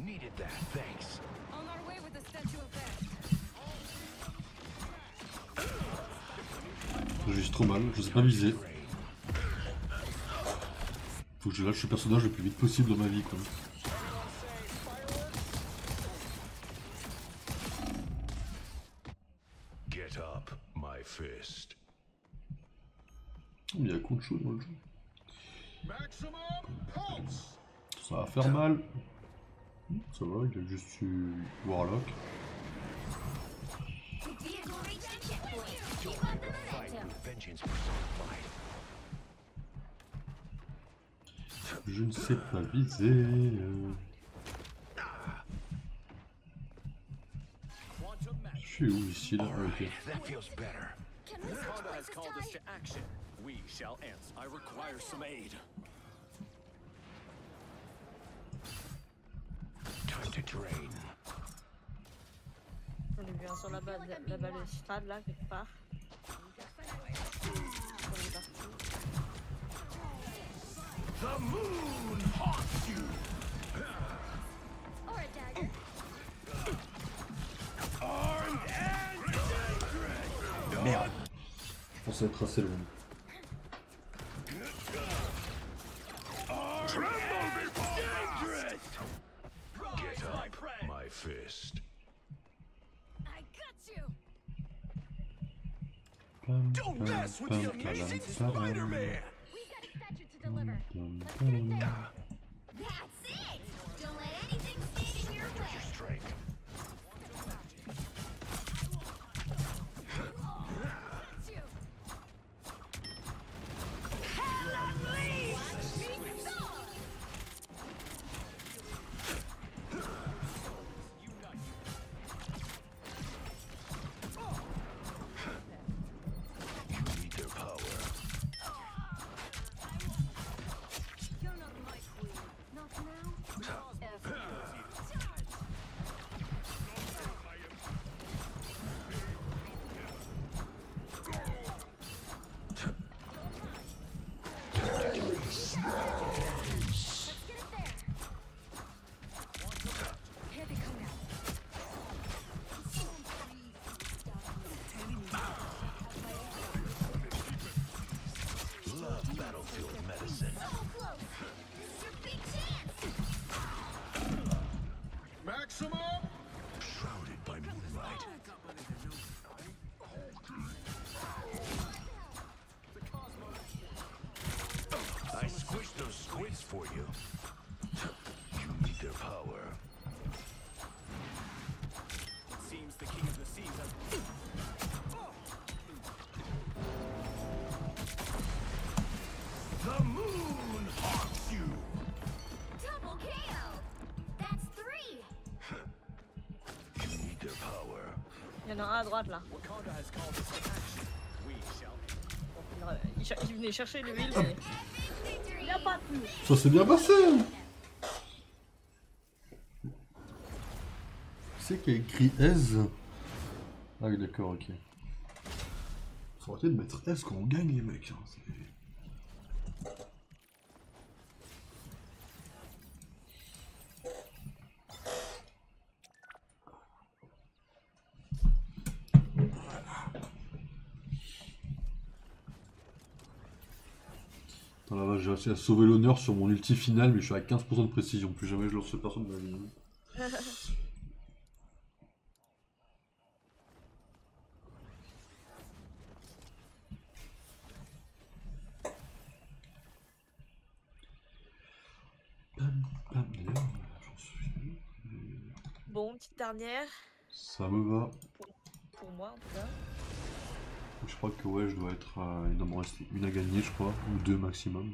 Speaker 6: Needed that, thanks.
Speaker 5: On our way with the statue of death.
Speaker 2: J'ai juste trop mal, je sais pas viser. Faut que je lâche le personnage le plus vite possible dans ma vie quoi.
Speaker 6: Get up, my fist.
Speaker 2: Il y a beaucoup de choses dans le jeu. Ça va faire mal. Ça va, il a juste eu Warlock.
Speaker 4: vehicle reached a checkpoint. Keep up the momentum.
Speaker 6: Vengeance personified.
Speaker 2: Je ne sais pas viser. Je suis où ici là? Ah, ok.
Speaker 6: That feels better.
Speaker 4: Can we switch
Speaker 7: Wakanda has
Speaker 4: places,
Speaker 7: called us
Speaker 4: Ty?
Speaker 7: to action. We shall answer. I require some aid.
Speaker 6: Time to drain.
Speaker 3: J'en ai vu un sur la balustrade là, quelque part. On est parti.
Speaker 6: The moon haunts you.
Speaker 4: Or a dagger.
Speaker 6: Armed and dangerous.
Speaker 2: Merde. Je pensais être assez loin.
Speaker 6: Tremble before dangerous. Get up, my fist.
Speaker 4: I got you.
Speaker 6: Don't mess with the amazing Spider-Man.
Speaker 4: We've got a statue to deliver. Let's get it there. That's it. Don't let anything stand in your way.
Speaker 6: Your strength.
Speaker 4: Got you.
Speaker 6: You need their power.
Speaker 5: You're not my queen.
Speaker 4: Not now. Ever. Let's get it there.
Speaker 5: Here they come now.
Speaker 6: Love battlefield medicine.
Speaker 4: So close. This is your big chance.
Speaker 6: Maximum. Shrouded by moonlight. I squished those squids for you. You need their power.
Speaker 7: It seems the King of the Seas has.
Speaker 6: The moon haunts you.
Speaker 4: Double KO. That's 3.
Speaker 6: You need their power.
Speaker 3: Il y en a un à droite là.
Speaker 7: Wakanda has called us to action. We shall.
Speaker 3: Il venait chercher l'huile, mais il n'y a pas plus.
Speaker 2: Ça s'est bien passé. C'est qui a écrit S. Ah oui d'accord, ok. Ça aurait été de mettre S quand on gagne les mecs. Hein. j'ai réussi à sauver l'honneur sur mon ulti final, mais je suis à 15% de précision. Plus jamais je lance personne de ma vie.
Speaker 3: Bon, petite dernière.
Speaker 2: Ça me va.
Speaker 3: Pour moi, en tout cas.
Speaker 2: Je crois que ouais, je dois être. Il doit m'en rester une à gagner, je crois, ou deux maximum.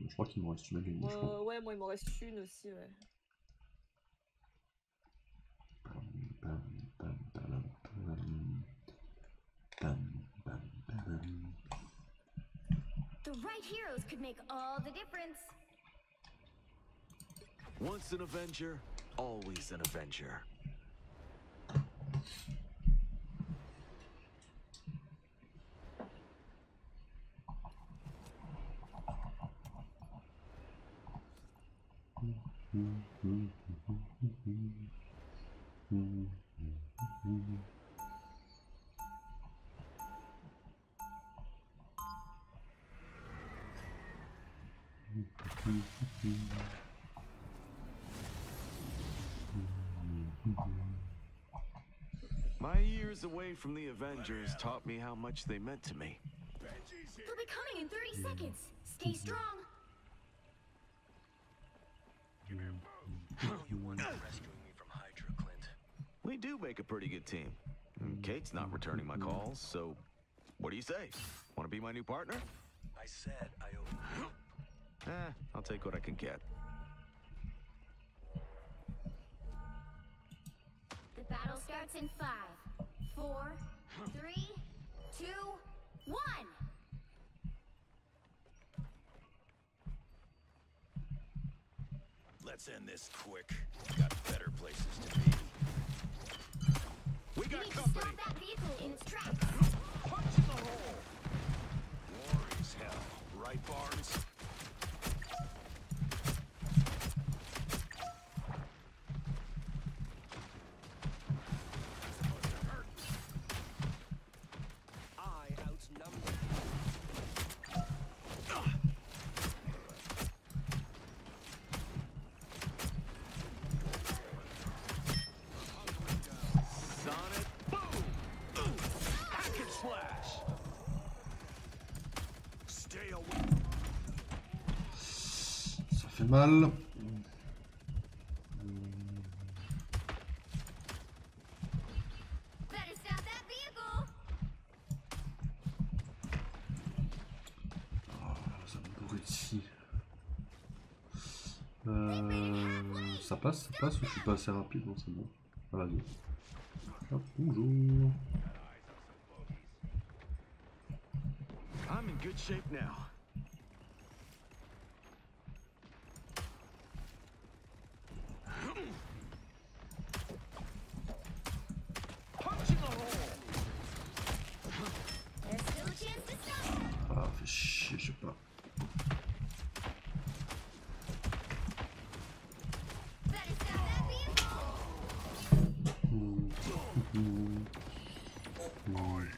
Speaker 2: Je crois qu'il m'en reste une à gagner, je crois.
Speaker 3: Ouais, moi il m'en reste une aussi, ouais.
Speaker 4: The right heroes could make all the difference.
Speaker 7: Once an Avenger, always an Avenger. My years away from the Avengers taught me how much they meant to me.
Speaker 4: They'll be coming in 30 seconds. Stay strong.
Speaker 6: You weren't rescuing me from Hydra, Clint.
Speaker 7: We do make a pretty good team. Kate's not returning my calls, so what do you say? Want to be my new partner?
Speaker 6: I said I owe.
Speaker 7: I'll take what I can get.
Speaker 4: The battle starts in 5, 4, 3, 2, 1.
Speaker 6: Let's end this quick. Got better places to be.
Speaker 7: We
Speaker 4: You
Speaker 7: got
Speaker 4: need to
Speaker 7: company.
Speaker 4: stop that vehicle in its tracks.
Speaker 7: Punch in the hole.
Speaker 6: War is hell, right, Barnes? I outnumber.
Speaker 7: Sonic boom. Hack and slash.
Speaker 6: Stay away.
Speaker 2: Ça fait mal.
Speaker 4: Better stop that vehicle.
Speaker 2: Ça me brutille. Ça passe ou je suis pas assez rapide? Non, c'est bon. Ah, vas-y. Hop, bonjour.
Speaker 7: I'm in good shape now. Punch in the hole.
Speaker 4: There's still a chance to stop them.
Speaker 2: Ah, fait chier, je sais pas.
Speaker 4: Better stop that vehicle.
Speaker 3: Ouais.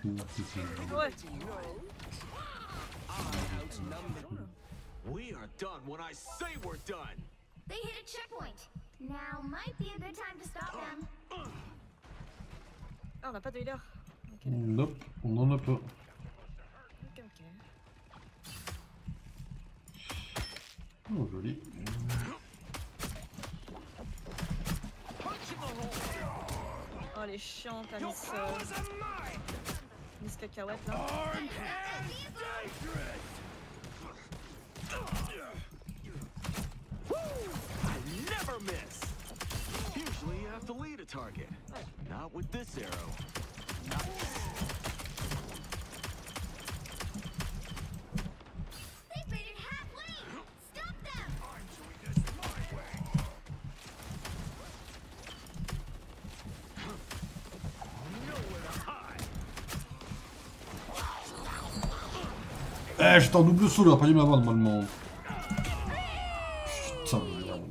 Speaker 7: We are done when I say we're done.
Speaker 4: They hit a checkpoint. Now might be a good time to stop them.
Speaker 3: Ah, on n'a pas de healer. Ok,
Speaker 2: Nope, on en a pas.
Speaker 3: ok.
Speaker 2: Oh, joli.
Speaker 7: Punch in the hole.
Speaker 3: Oh, les chiants, t'as
Speaker 6: Your
Speaker 3: Miss,
Speaker 6: powers are mine.
Speaker 3: Miss Cacahuète là.
Speaker 7: I never miss. Usually you have to lead a target. Not with this arrow.
Speaker 4: They've made it halfway. Stop them.
Speaker 6: I'm doing this my way.
Speaker 7: Nowhere to hide.
Speaker 2: Eh, j'étais en double saut là, pas dû m'avoir normalement. Putain, merde.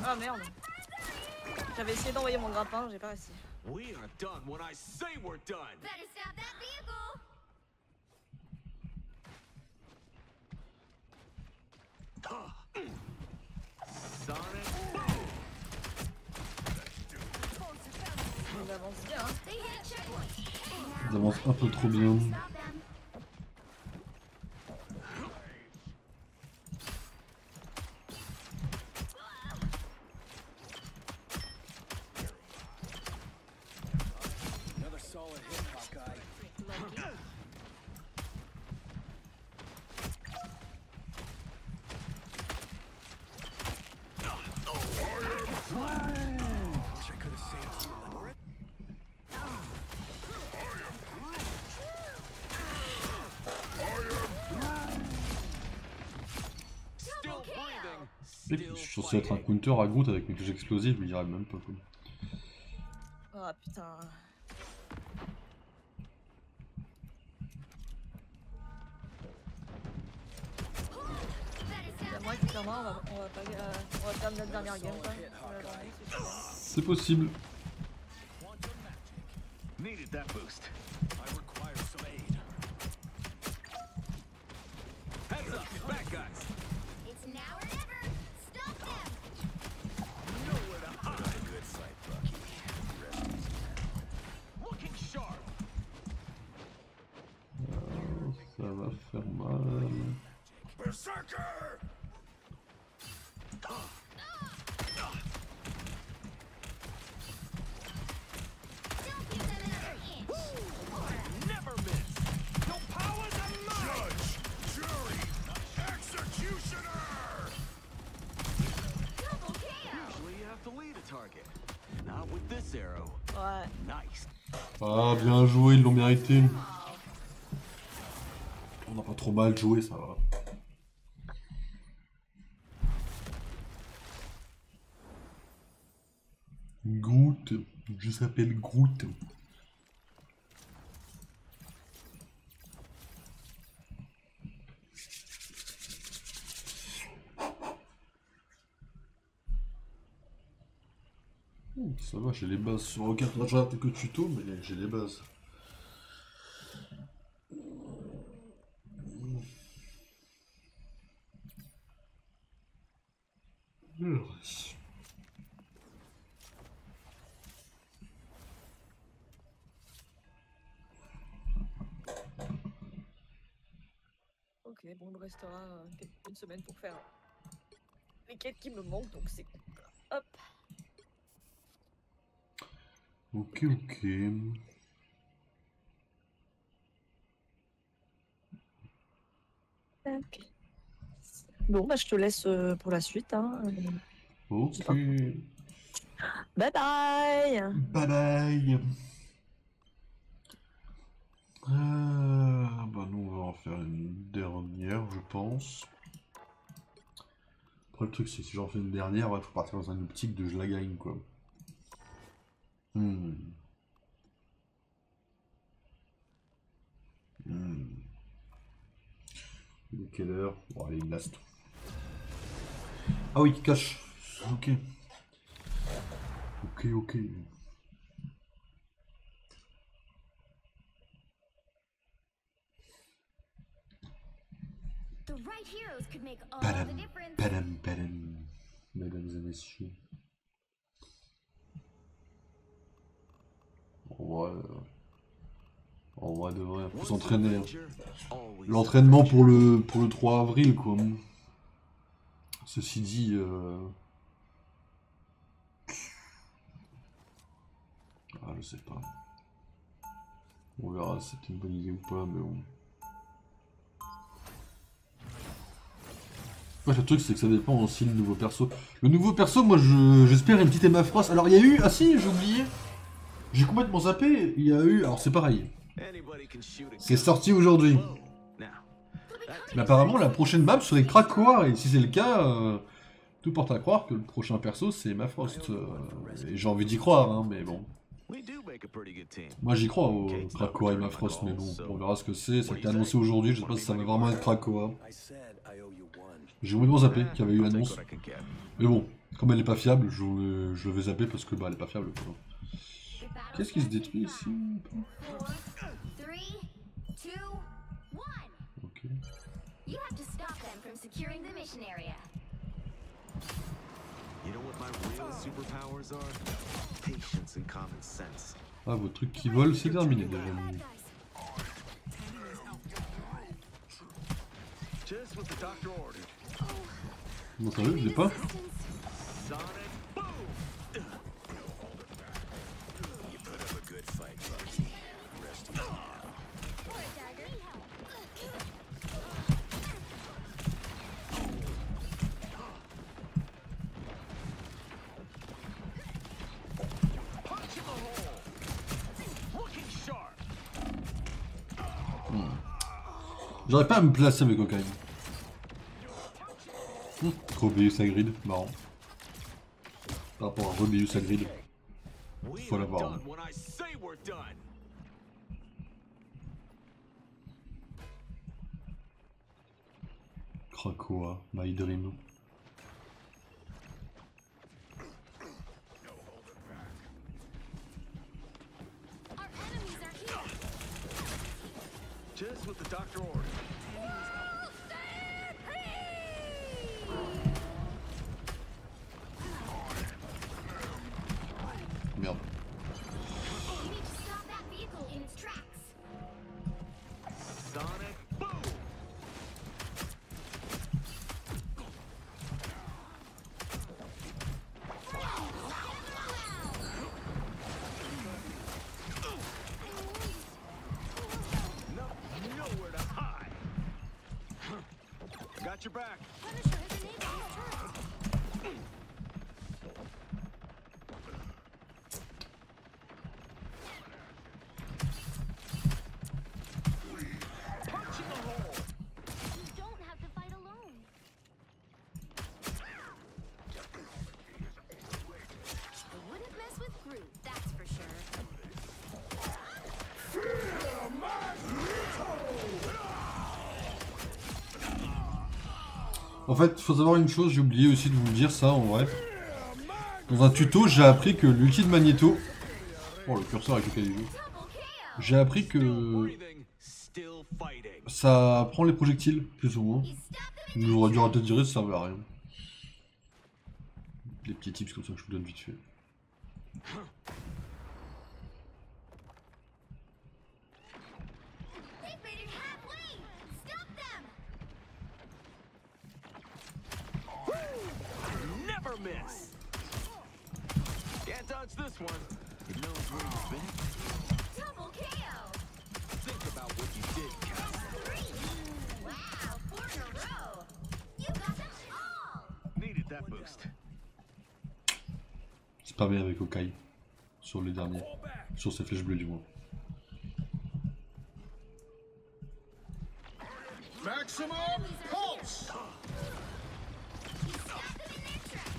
Speaker 3: Ah merde. J'avais essayé d'envoyer mon grappin, j'ai pas réussi.
Speaker 7: We are done when I say we're done.
Speaker 4: Better stop that vehicle.
Speaker 7: Sonic boom.
Speaker 3: On avance bien, hein.
Speaker 4: They hit a checkpoint.
Speaker 2: Ils avancent un peu trop bien.
Speaker 4: Stop them.
Speaker 6: Another solid hit, Hawkeye. Wish I could have saved you.
Speaker 7: Still breathing.
Speaker 2: Je
Speaker 7: Still
Speaker 2: suis censé être un
Speaker 7: fighting.
Speaker 2: counter à Groot avec une touche explosive, mais il y arrive même pas quoi.
Speaker 3: Oh putain. Moi, clairement, on va faire notre dernière game, quoi.
Speaker 2: C'est possible.
Speaker 7: Needed that boost.
Speaker 6: I require some aid.
Speaker 7: Heads up, back guys.
Speaker 4: It's now or never. Stop them.
Speaker 7: Nowhere to hide.
Speaker 6: Good fight, Bucky.
Speaker 7: Looking sharp.
Speaker 2: Ça va faire mal.
Speaker 6: Berserker!
Speaker 4: Don't give them another inch.
Speaker 7: Never miss.
Speaker 6: Your powers are mine! Judge, jury, executioner!
Speaker 4: Double KO.
Speaker 7: Usually you have to lead a target. Not with this arrow.
Speaker 3: Ouais.
Speaker 7: Nice.
Speaker 2: Ah, bien joué, ils l'ont mérité. On n'a pas trop mal joué, ça va. Groot, je s'appelle Groot. Ça va, j'ai les bases sur aucun j'ai que tuto, mais j'ai les bases.
Speaker 3: Ok, bon, il me restera une semaine pour faire les quêtes qui me manquent, donc c'est cool. Hop.
Speaker 2: Ok, ok.
Speaker 3: Ok. Bon, bah je te laisse pour la suite. Hein.
Speaker 2: Ok.
Speaker 3: Bye bye.
Speaker 2: Bye bye. Bah nous on va en faire une dernière, je pense. Après le truc c'est que si j'en fais une dernière, il faut partir dans une optique de je la gagne quoi. Il est quelle heure? Bon allez, blast. Ah oui, cache. Ok. Ok, ok.
Speaker 4: The right heroes could make all
Speaker 2: Padam,
Speaker 4: the difference.
Speaker 2: padam, padam. Mesdames et messieurs. En vrai de vrai, faut s'entraîner. L'entraînement pour le 3 avril quoi. Ceci dit, ah, je sais pas. On verra si c'est une bonne idée ou pas, mais bon. Ouais, le truc c'est que ça dépend aussi le nouveau perso. Le nouveau perso, moi j'espère une petite Emma Frost. Alors il y a eu, ah si, j'ai oublié. J'ai complètement zappé, il y a eu, alors c'est pareil. C'est sorti aujourd'hui. Mais apparemment la prochaine map serait Krakoa, et si c'est le cas, tout porte à croire que le prochain perso c'est Emma Frost. Et j'ai envie d'y croire, hein, mais bon. Moi j'y crois au Krakoa et Emma Frost, mais bon, on verra ce que c'est. Ça a été annoncé aujourd'hui, je sais pas si ça va vraiment être Krakoa. J'ai complètement zappé qu'il y avait eu l'annonce. Mais bon, comme elle est pas fiable, je vais zapper parce que bah elle est pas fiable. Qu'est-ce qui se détruit ici?
Speaker 4: 4, 3, 2, 1.
Speaker 2: Ok.
Speaker 4: You have to stop them from securing the mission area.
Speaker 2: Ah, vos trucs qui volent, c'est terminé déjà. Bon, sérieux, je l'ai pas. J'aurais pas à me placer avec Hawkeye. Rubius Hagrid, marrant. Par rapport à Rubius Hagrid. Faut l'avoir. Hein. Krakoa, My Dream.
Speaker 7: Just what the doctor ordered.
Speaker 2: Merde.
Speaker 4: You need to stop that vehicle in its tracks.
Speaker 7: Sonic boom. Nowhere to hide. Got your back.
Speaker 4: Punisher has enabled his turret.
Speaker 7: Punch in the hole.
Speaker 4: You don't have to fight alone. I wouldn't mess with Groot, that's for sure.
Speaker 2: En fait, faut savoir une chose, j'ai oublié aussi de vous le dire ça en vrai. Dans un tuto, j'ai appris que l'ulti de Magneto... Oh, le curseur avec lequel il joue. J'ai appris que... ça prend les projectiles, plus ou moins. Mais j'aurais dû arrêter de dire, ça servait à rien. Les petits tips comme ça que je vous donne vite fait.
Speaker 4: They've made it halfway! Stop them!
Speaker 7: Never miss. Can't dodge this one. It knows where you've been.
Speaker 4: Double KO!
Speaker 7: Think about what you did, Cap.
Speaker 4: 3! Wow, 4 in a row! You got them all!
Speaker 7: Needed that boost.
Speaker 2: C'est pas bien avec Hawkeye. Sur les derniers. Sur ces flèches bleues du moins.
Speaker 6: Maximum pulse!
Speaker 4: You stopped them in their tracks!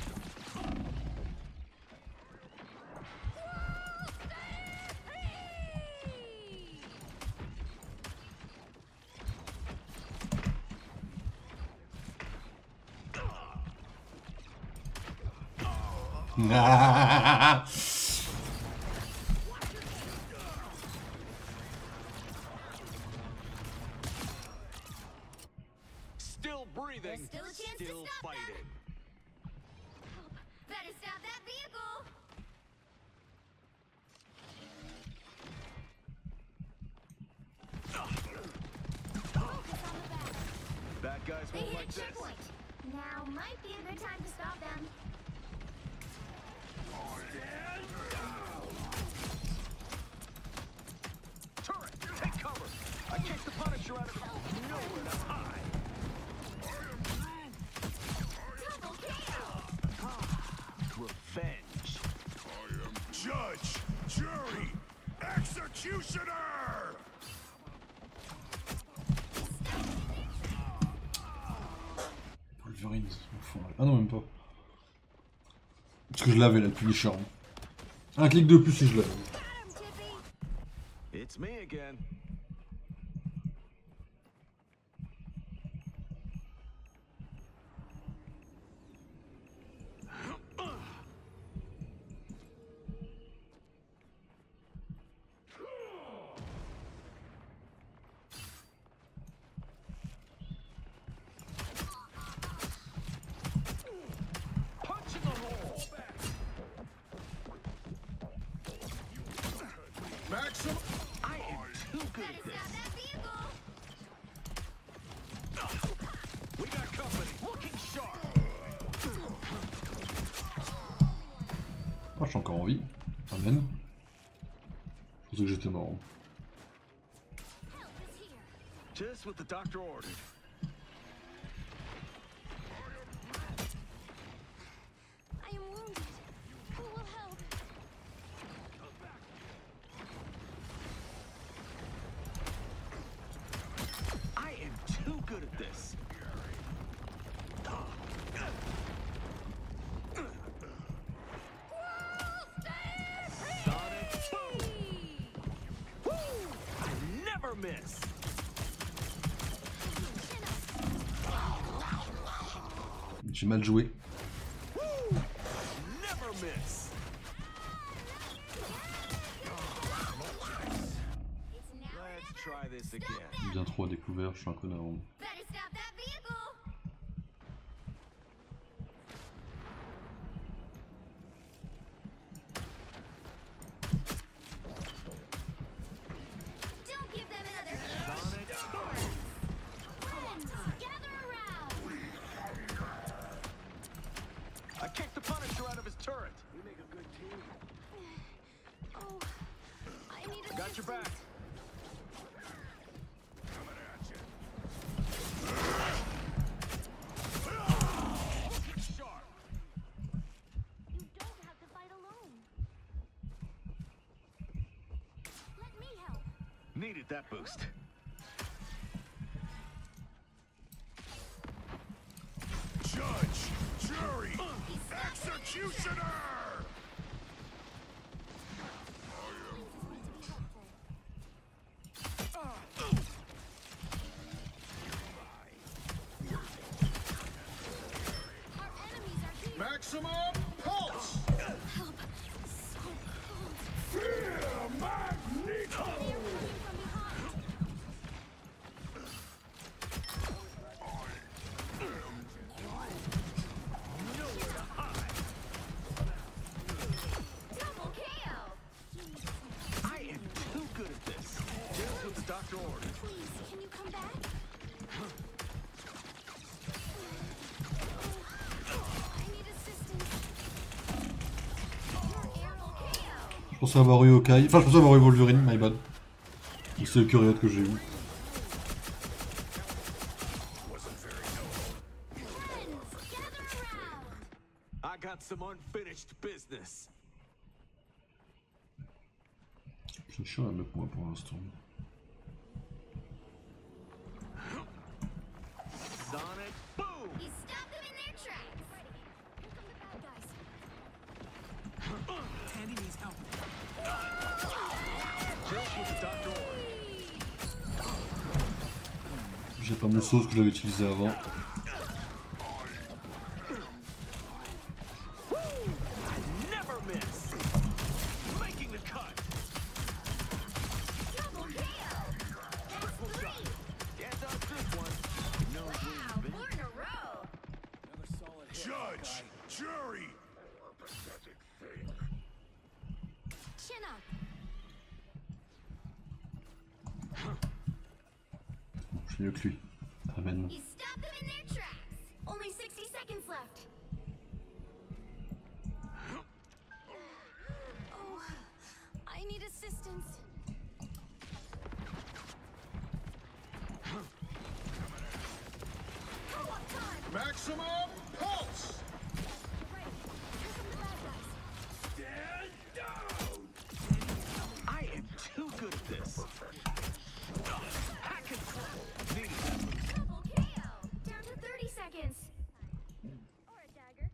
Speaker 7: Still breathing.
Speaker 4: There's still a chance to
Speaker 7: Still
Speaker 4: stop them.
Speaker 7: fighting.
Speaker 4: Better stop that vehicle!
Speaker 7: Bad guys
Speaker 4: They
Speaker 7: won't
Speaker 4: hit
Speaker 7: like
Speaker 4: a
Speaker 7: this.
Speaker 4: checkpoint. Now might be a good time to stop them.
Speaker 7: Turret, take cover. I kicked the Punisher out of nowhere to hide.
Speaker 4: Double KO!
Speaker 7: Revenge.
Speaker 6: I am judge, jury, executioner!
Speaker 2: Wolverine, au fond. Ah non, même pas. Parce que je l'avais là, le Punisher. Un clic de plus et je l'avais.
Speaker 4: Got him, Tippy!
Speaker 7: It's me again. Punch in the hole. good at this. We got company. Looking sharp.
Speaker 2: Ah, je suis encore en vie. Amen. Je pensais que j'étais mort.
Speaker 7: Just what the doctor ordered.
Speaker 4: I am wounded. Who will help?
Speaker 7: I am too good at this. Sonic boom! Woo! I never miss.
Speaker 2: J'ai mal joué.
Speaker 7: Woo! Never miss. Let's try this again.
Speaker 2: Bien trop à découvert, je suis un connard.
Speaker 4: Better stop that vehicle. Don't give them another
Speaker 7: Sonic boom!
Speaker 4: friends. Gather around.
Speaker 7: I kicked the Punisher out of his turret. We make a good team.
Speaker 4: Oh, I need a
Speaker 7: Got your back. Sharp.
Speaker 4: You don't have to fight alone. Let me help.
Speaker 7: Needed that boost.
Speaker 6: Judge, jury, executioner!
Speaker 4: Our enemies are here.
Speaker 6: Maximum pulse!
Speaker 4: Help. So cold.
Speaker 6: Fear Magneto!
Speaker 4: They are coming from behind. Double KO.
Speaker 7: I am too good at this. Just what the doctor ordered.
Speaker 4: Please, can you come back? I need assistance. Your arrow KO.
Speaker 2: Je pensais avoir eu Hawkeye. Enfin, je pensais avoir eu Wolverine, my bad. C'est le Curiate que j'ai eu.
Speaker 4: Friends, gather around.
Speaker 7: I got some unfinished business.
Speaker 2: C'est chiant avec moi pour l'instant.
Speaker 7: Sonic boom!
Speaker 4: You stop them in their tracks. Here come the bad guys.
Speaker 7: Tandy needs help. Just what the doctor ordered.
Speaker 2: J'ai pas mon sauce que j'avais utilisé avant.
Speaker 7: Never miss. Making the cut.
Speaker 4: Double KO. That's 3.
Speaker 7: Can't dodge this one. No
Speaker 4: Wow, 4 in a row.
Speaker 6: Judge, jury,
Speaker 4: Chin up.
Speaker 2: Je suis mieux que lui. Amen.
Speaker 4: You stop them in their tracks. Only 60 seconds left. Oh, I need assistance. Co-op time.
Speaker 6: maximum pulse!
Speaker 4: Right. Here come the bad guys.
Speaker 6: Stand down!
Speaker 7: I am too good at this. Hack and slash. Needed that.
Speaker 4: Double KO. Down to 30 seconds. Or a dagger.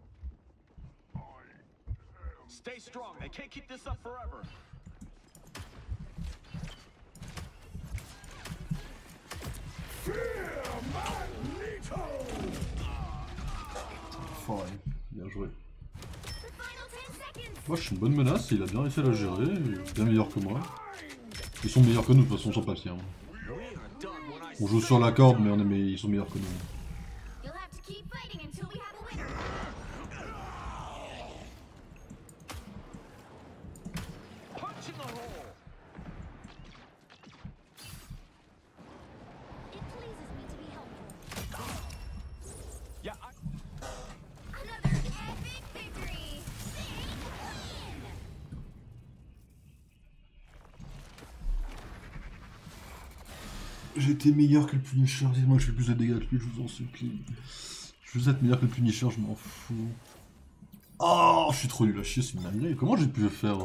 Speaker 7: Stay strong. They can't keep this up forever.
Speaker 6: Fear Magneto!
Speaker 2: Fine. Bien joué.
Speaker 4: The final 10 seconds.
Speaker 2: Moi je suis une bonne menace et il a bien réussi à la gérer. Il est bien meilleur que moi. Ils sont meilleurs que nous de toute façon sur papier. Hein.
Speaker 7: We are done when I
Speaker 2: On joue sur la corde mais ils sont meilleurs que nous.
Speaker 4: You'll have to keep fighting until we have a winner.
Speaker 7: punch in the hole.
Speaker 2: J'ai été meilleur que le Punisher. Dites-moi que je fais plus de dégâts que lui, je vous en supplie. Je veux être meilleur que le Punisher, je m'en fous. Oh, je suis trop nul à chier, c'est une dinguerie. Comment j'ai pu le faire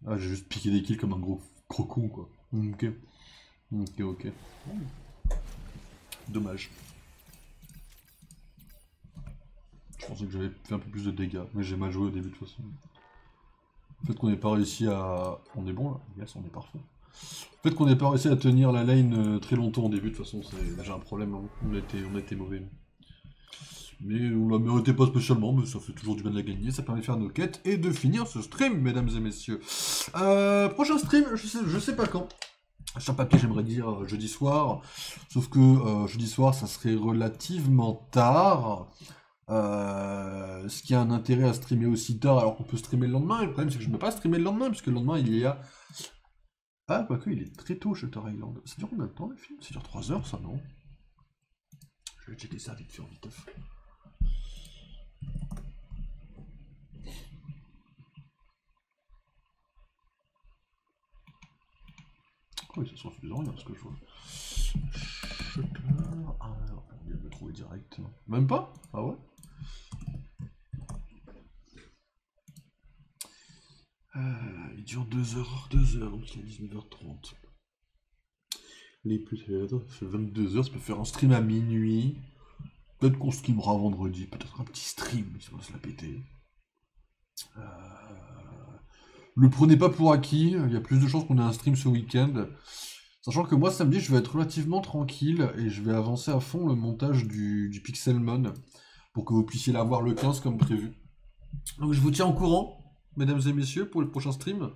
Speaker 2: Ah, j'ai juste piqué des kills comme un gros con, quoi. Ok. Ok. Dommage. Je pensais que j'avais fait un peu plus de dégâts, mais j'ai mal joué au début de toute façon. Le fait qu'on n'ait pas réussi à... On est bon là? Yes, on est parfait. Le fait qu'on n'ait pas réussi à tenir la lane très longtemps au début, de toute façon, c'est déjà un problème. Hein. On a été mauvais. Mais on la méritait pas spécialement, mais ça fait toujours du bien de la gagner. Ça permet de faire nos quêtes et de finir ce stream, mesdames et messieurs. Prochain stream, je sais pas quand. Sur papier, j'aimerais dire jeudi soir. Sauf que jeudi soir, ça serait relativement tard. Ce qui a un intérêt à streamer aussi tard alors qu'on peut streamer le lendemain. Et le problème, c'est que je ne peux pas streamer le lendemain, puisque le lendemain, il y a... Ah, quoique, il est très tôt, Shutter Island. Ça dure combien de temps, le film? Ça dure 3 heures, ça, non? Je vais checker ça vite fait en viteuf. Oui, ça sera suffisant, rien, ce que je vois. Shutter... Ah, on vient de le trouver direct. Même pas? Ah ouais? Il dure 2 heures, donc il est 19h30. Les plus, ça fait 22 heures, ça peut faire un stream à minuit. Peut-être qu'on streamera vendredi, peut-être un petit stream, si on va se la péter. Le prenez pas pour acquis, il y a plus de chances qu'on ait un stream ce week-end. Sachant que moi, samedi, je vais être relativement tranquille et je vais avancer à fond le montage du Pixelmon pour que vous puissiez l'avoir le 15 comme prévu. Donc je vous tiens au courant, mesdames et messieurs, pour le prochain stream.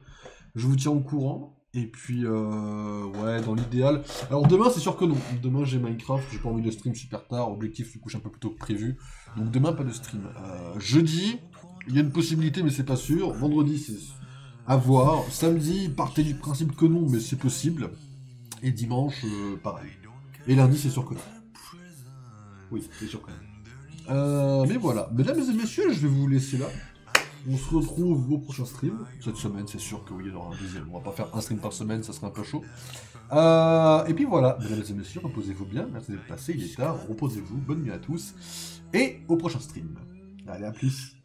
Speaker 2: Je vous tiens au courant. Et puis, ouais, dans l'idéal... Alors demain, c'est sûr que non. Demain, j'ai Minecraft, j'ai pas envie de stream super tard. Objectif, je me couche un peu plus tôt que prévu. Donc demain, pas de stream. Jeudi, il y a une possibilité, mais c'est pas sûr. Vendredi, c'est à voir. Samedi, partez du principe que non, mais c'est possible. Et dimanche, pareil. Et lundi, c'est sûr que non. Oui, c'est sûr que non. Mais voilà. Mesdames et messieurs, je vais vous laisser là. On se retrouve au prochain stream. Cette semaine, c'est sûr que oui, il y en aura un deuxième. On va pas faire un stream par semaine, ça serait un peu chaud. Et puis voilà, mesdames et messieurs, reposez-vous bien. Merci d'être passé, il est tard. Reposez-vous, bonne nuit à tous. Et au prochain stream. Allez, à plus.